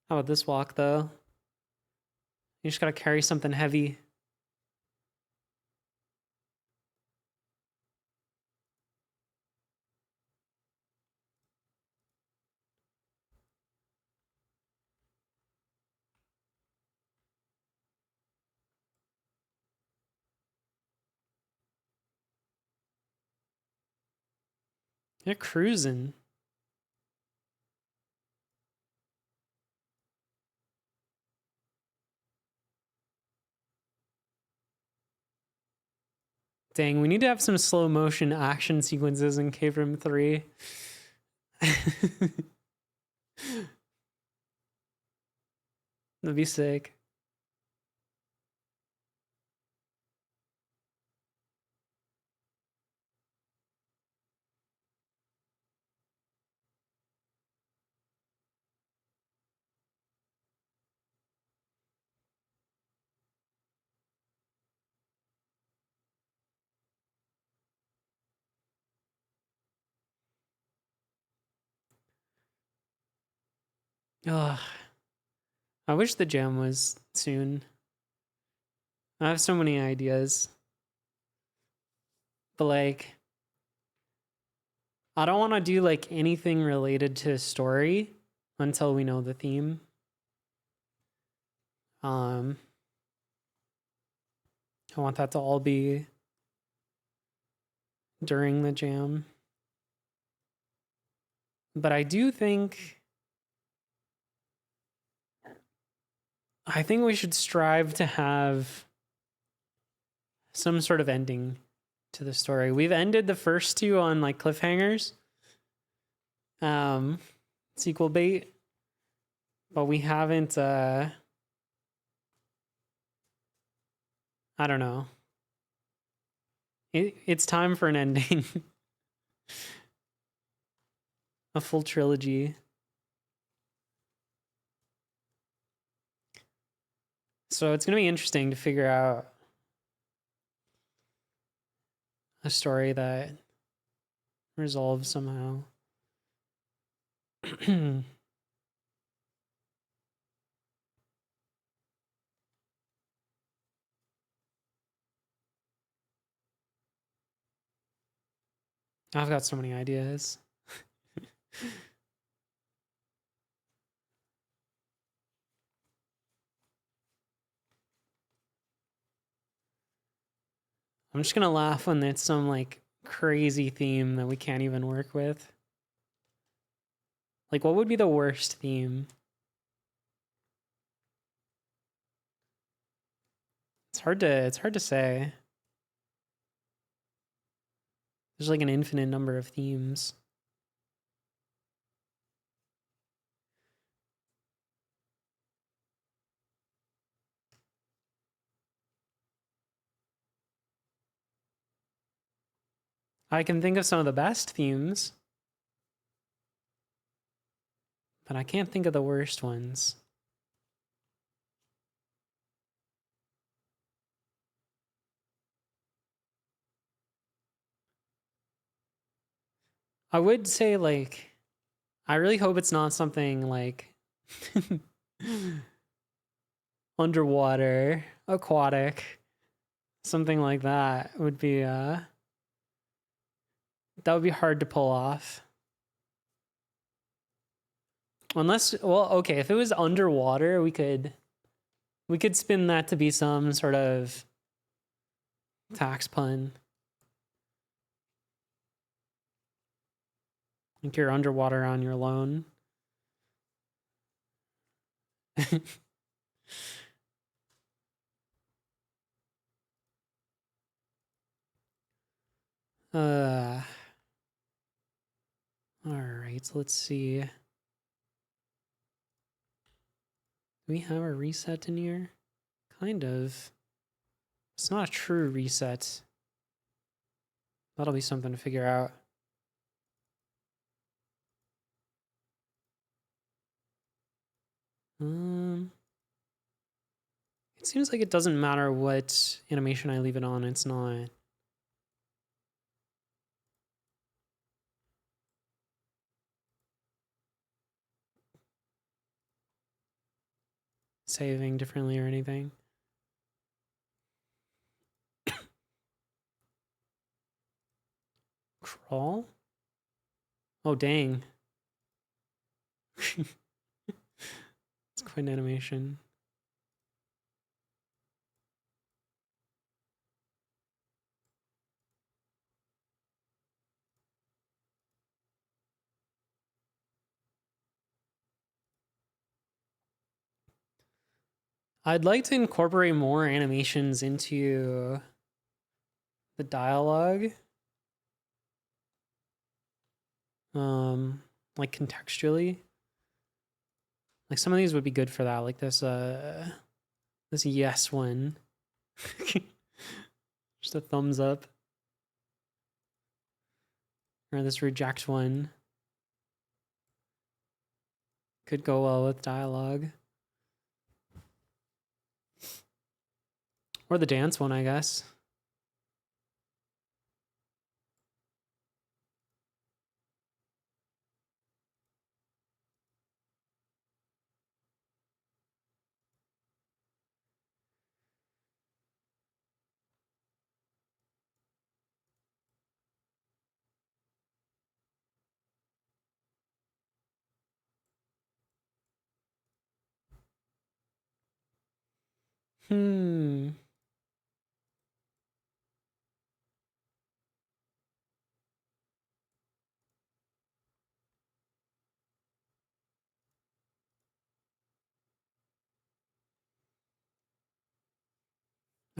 How about this walk though? You just gotta carry something heavy. You're cruising. Dang, we need to have some slow motion action sequences in K-Rim 3. That'd be sick. Ugh. I wish the jam was soon. I have so many ideas. But like, I don't want to do like anything related to story until we know the theme. I want that to all be during the jam. But I do think we should strive to have some sort of ending to the story. We've ended the first two on like cliffhangers. Sequel bait. But we haven't I don't know. It's time for an ending. A full trilogy. So it's going to be interesting to figure out a story that resolves somehow. I've got so many ideas. I'm just gonna laugh when it's some like crazy theme that we can't even work with. Like, what would be the worst theme? It's hard to say. There's like an infinite number of themes. I can think of some of the best themes, but I can't think of the worst ones. I would say, like, I really hope it's not something like underwater, aquatic, something like that would be that would be hard to pull off. Unless, well, okay, if it was underwater, we could spin that to be some sort of tax pun. Like you're underwater on your loan. All right, so let's see. Do we have a reset in here? Kind of. It's not a true reset. That'll be something to figure out. It seems like it doesn't matter what animation I leave it on, it's not saving differently or anything. Crawl? Oh, dang. It's quite an animation. I'd like to incorporate more animations into the dialogue. Like contextually. Like some of these would be good for that, like this yes one. Just a thumbs up. Or this reject one. Could go well with dialogue. Or the dance one, I guess.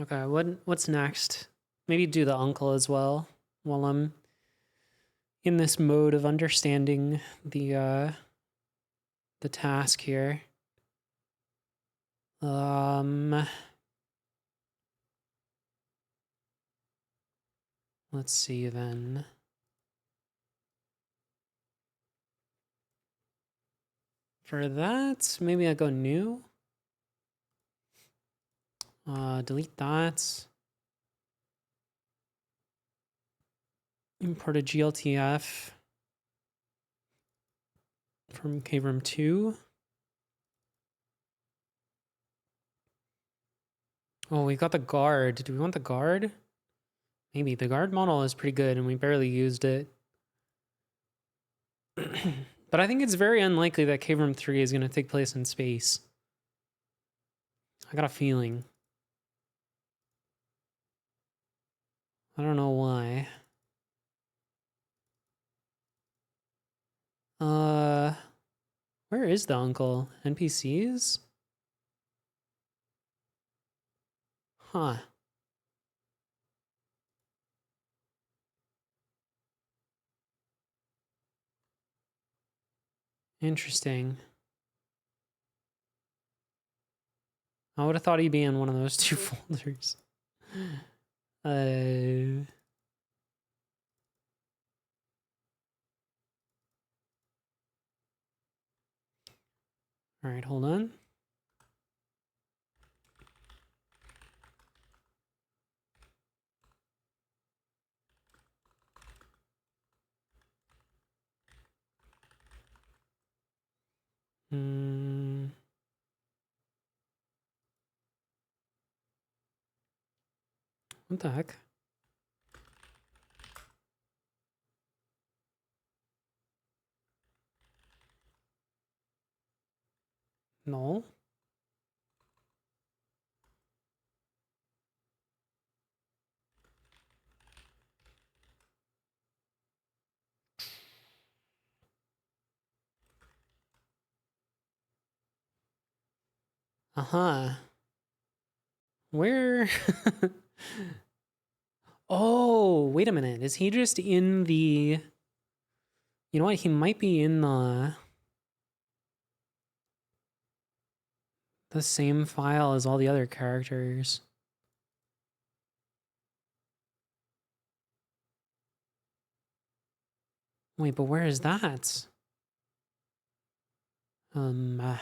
Okay, what's next? Maybe do the uncle as well while I'm in this mode of understanding the task here. Let's see then. For that, maybe I go new. Delete that. Import a GLTF from KVRM 2. Oh, we got the guard. Do we want the guard? Maybe. The guard model is pretty good and we barely used it. But I think it's very unlikely that KVRM 3 is going to take place in space. I got a feeling. I don't know why. Where is the uncle? NPCs? Huh. Interesting. I would have thought he'd be in one of those two folders. All right, hold on. What the heck? No. Uh-huh. Where? Oh, wait a minute. Is he just in the... You know what? He might be in the same file as all the other characters. Wait, but where is that? Um...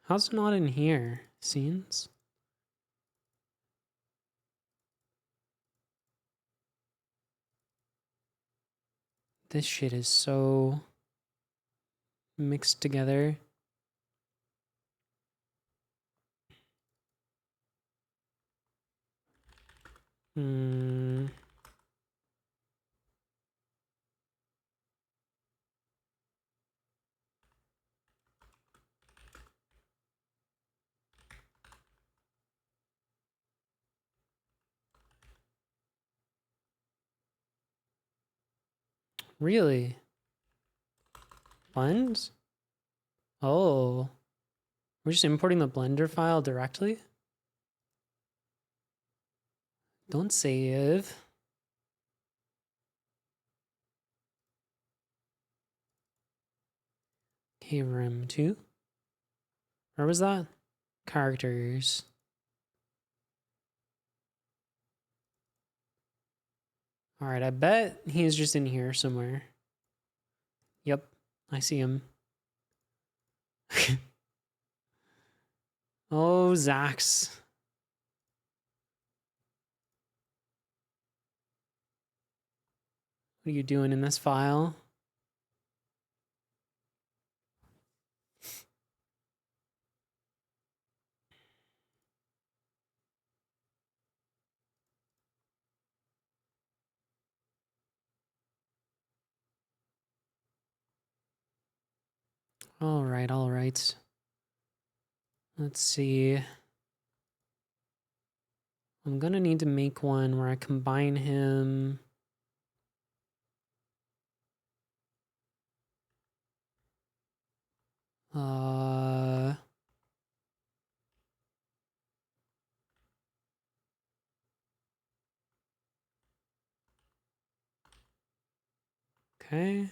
How's it not in here? Scenes? This shit is so mixed together. Hmm. Really? Blend? Oh. We're just importing the Blender file directly? Don't save. Okay, room 2. Where was that? Characters. Alright, I bet he's just in here somewhere. Yep, I see him. Oh, Zax. What are you doing in this file? Alright, alright. Let's see. I'm gonna need to make one where I combine him. Okay.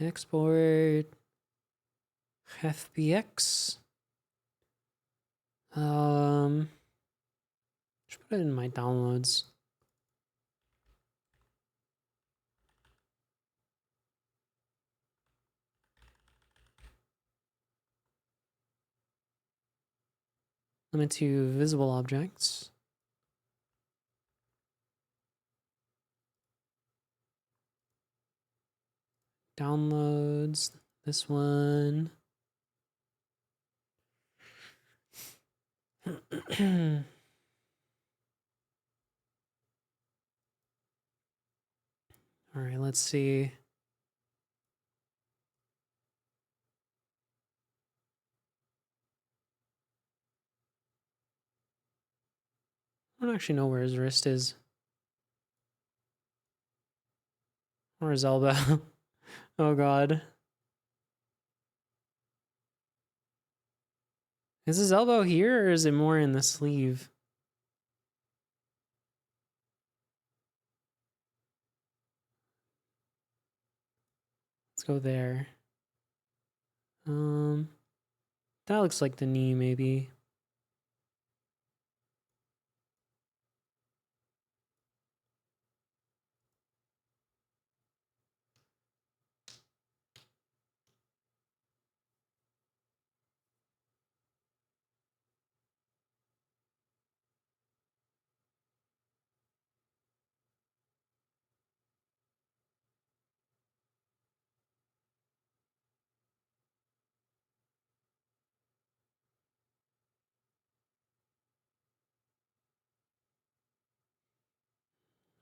Export FBX. Should put it in my downloads. Limit to visible objects. Downloads. This one. All right, let's see. I don't actually know where his wrist is. Or his elbow. Oh god. Is his elbow here or is it more in the sleeve? Let's go there. That looks like the knee, maybe.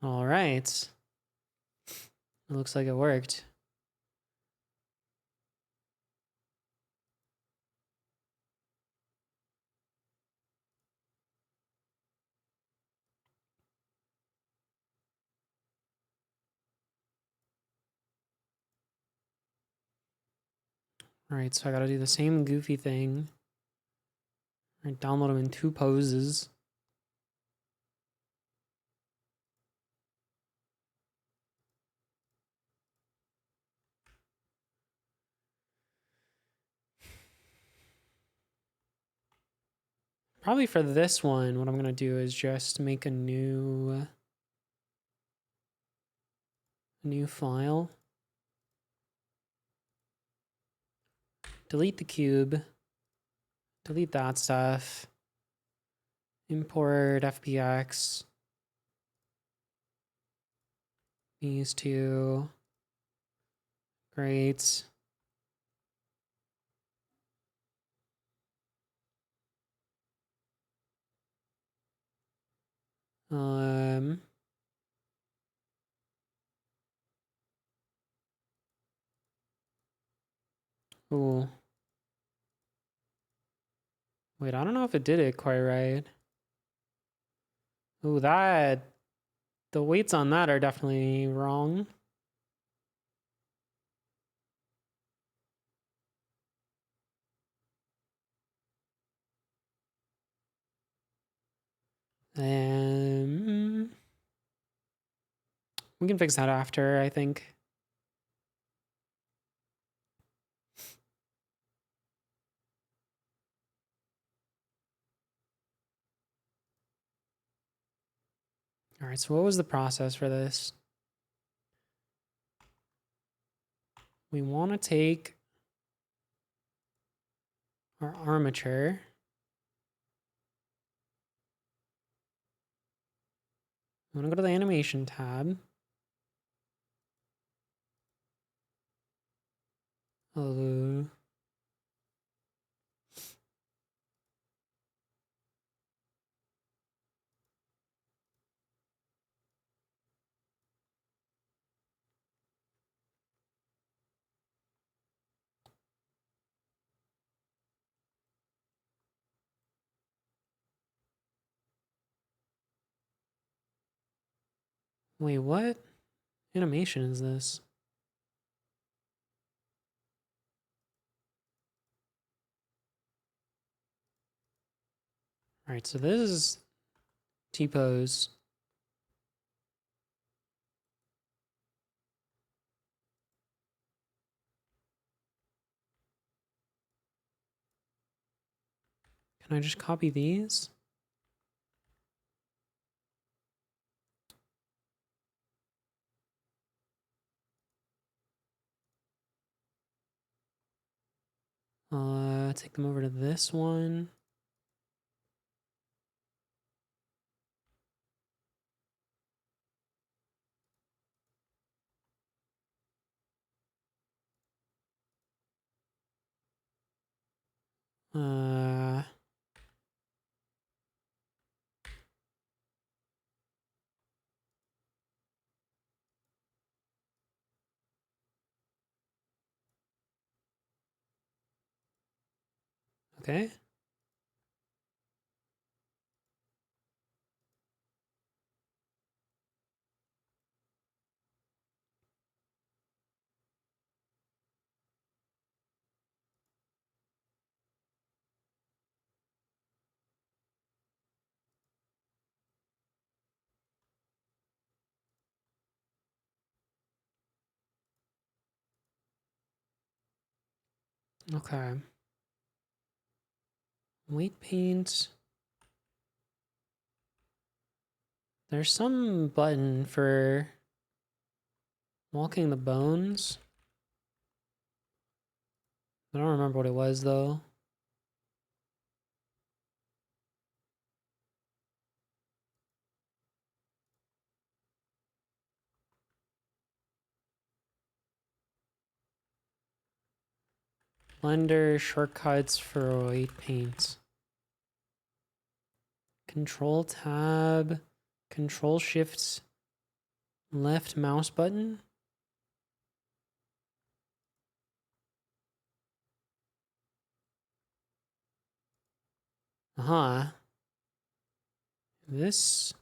All right. It looks like it worked. All right, so I gotta do the same goofy thing. All right, download them in 2 poses. Probably for this one, what I'm gonna do is just make a new file. Delete the cube. Delete that stuff. Import FBX. These two. Great. Ooh. Wait, I don't know if it did it quite right. Ooh, the weights on that are definitely wrong. We can fix that after, I think. All right, so what was the process for this? We want to take our armature. I'm going to go to the animation tab. Oh. Wait, what animation is this? All right, so this is T-pose. Can I just copy these? Take them over to this one. Uh, okay. Okay. Weight paint. There's some button for walking the bones. I don't remember what it was though. Blender shortcuts for weight paint. Control tab, control shift, left mouse button. Uh-huh. This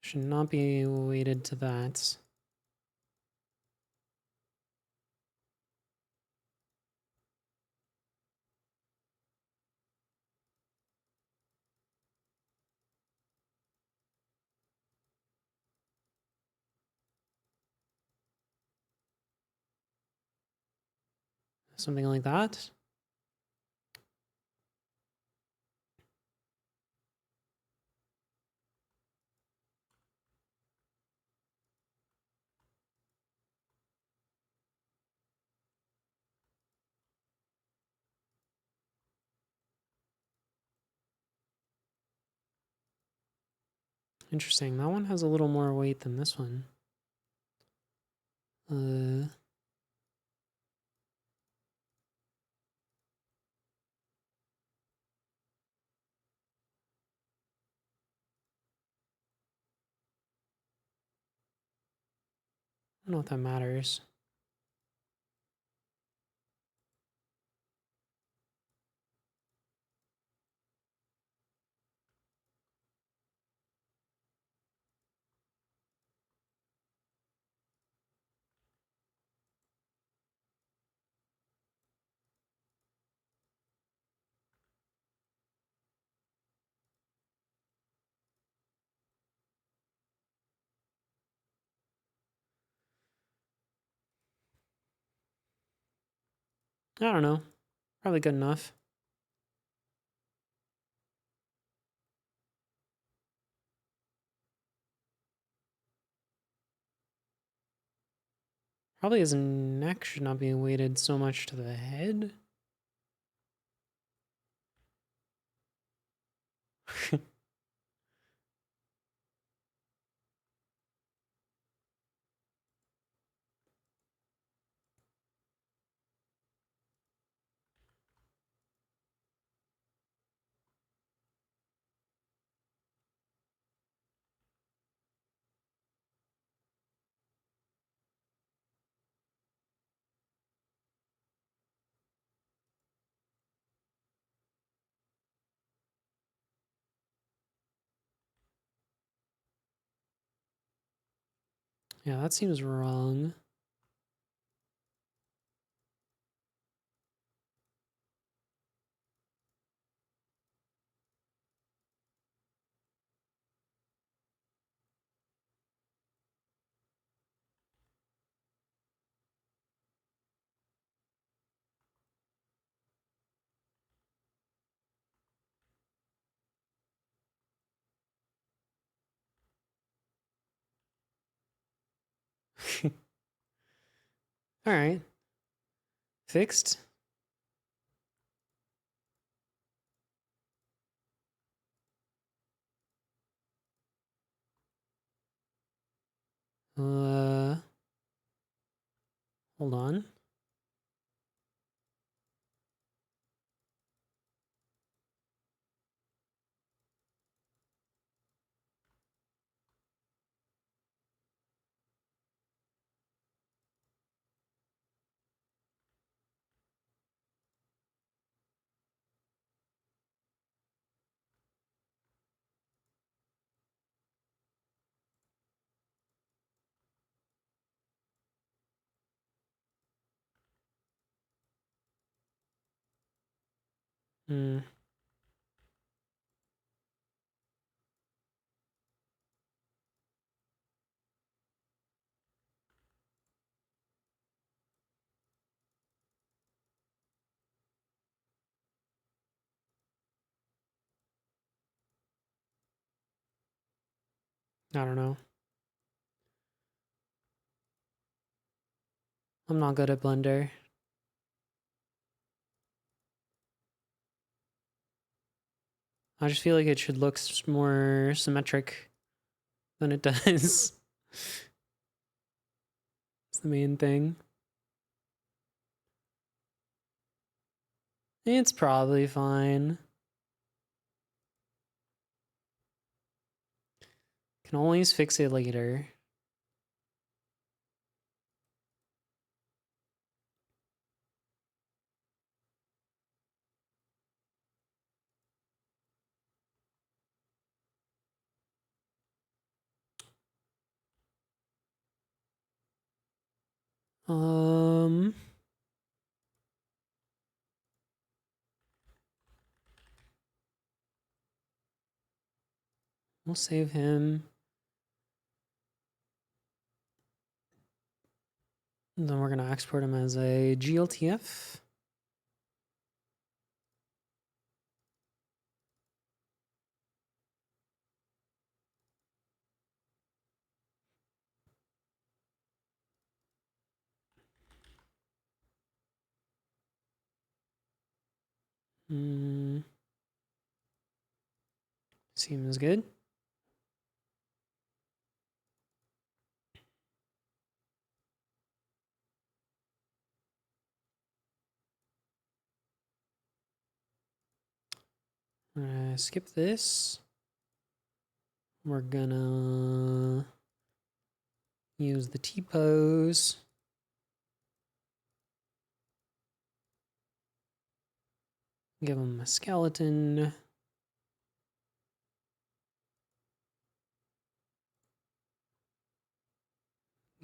should not be weighted to that. Something like that. Interesting. That one has a little more weight than this one. I don't know if that matters. I don't know. Probably good enough. Probably his neck should not be weighted so much to the head. Yeah, that seems wrong. All right. Fixed. Hold on. Hmm. I don't know. I'm not good at Blender. I just feel like it should look more symmetric than it does. It's the main thing. It's probably fine. Can always fix it later. We'll save him. And then we're gonna export him as a GLTF. Seems good. Skip this. We're gonna use the T-pose. Give him a skeleton.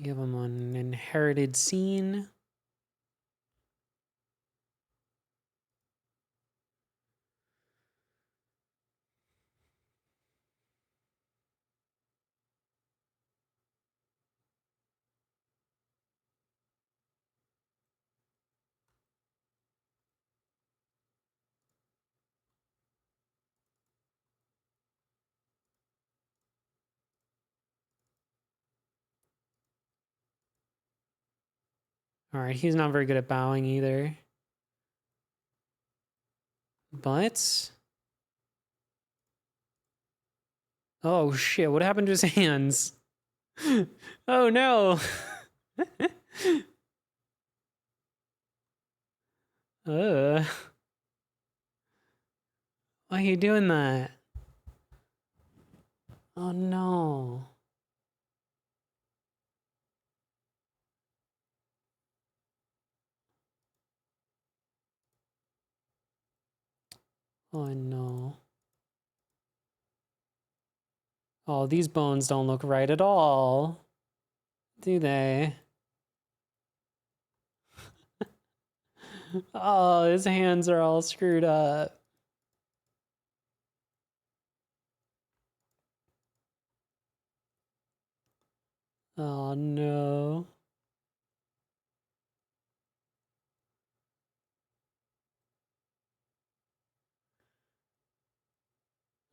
Give him an inherited scene. All right, he's not very good at bowing either. But... oh shit, what happened to his hands? Oh no! Why are you doing that? Oh no. Oh no. Oh, these bones don't look right at all. Do they? Oh, his hands are all screwed up. Oh no.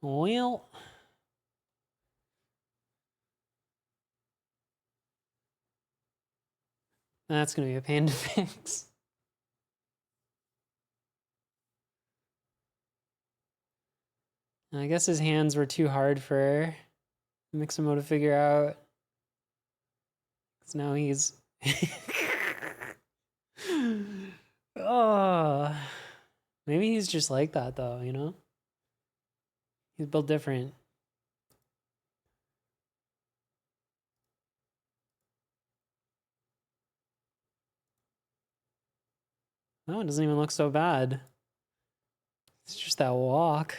Well, that's gonna be a pain to fix. I guess his hands were too hard for Mixamo to figure out. Because now he's... oh, maybe he's just like that though, you know? He's built different. Oh, it doesn't even look so bad. It's just that walk.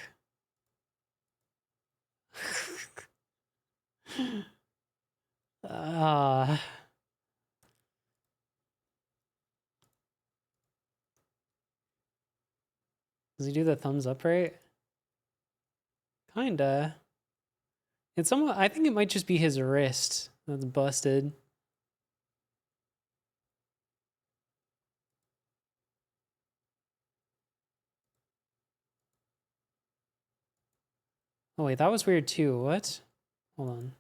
Does he do the thumbs up right? Kinda. It's somewhat, I think it might just be his wrist that's busted. Oh wait, that was weird too. What? Hold on.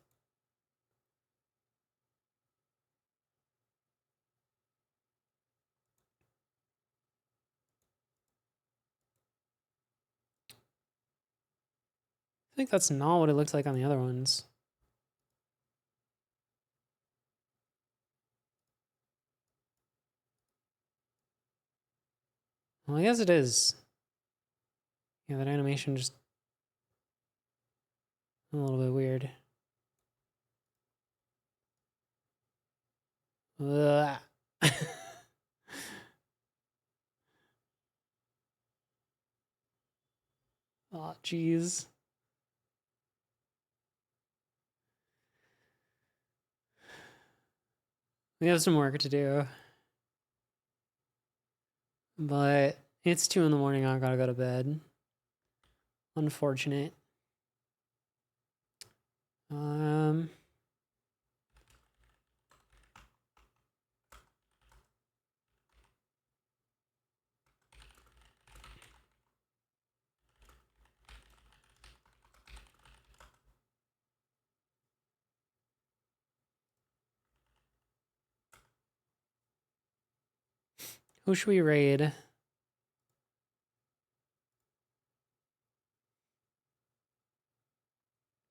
think that's not what it looks like on the other ones. Well, I guess it is. Yeah, that animation just a little bit weird. Ugh. Oh, jeez. We have some work to do. But it's 2 in the morning. I gotta go to bed. Unfortunate. Who should we raid?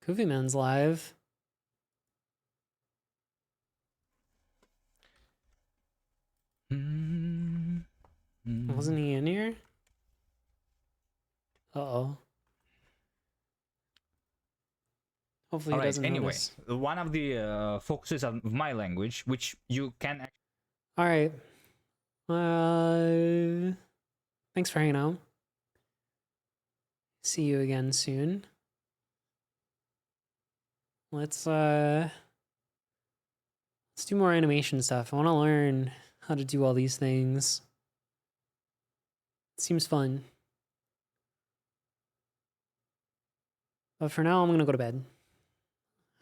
Goofy Man's live. Wasn't he in here? Uh-oh. Hopefully he doesn't Anyway, notice. one of the focuses of my language, which you can. All right. Thanks for hanging out. See you again soon. Let's do more animation stuff. I want to learn how to do all these things. It seems fun. But for now, I'm going to go to bed.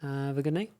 Have a good night.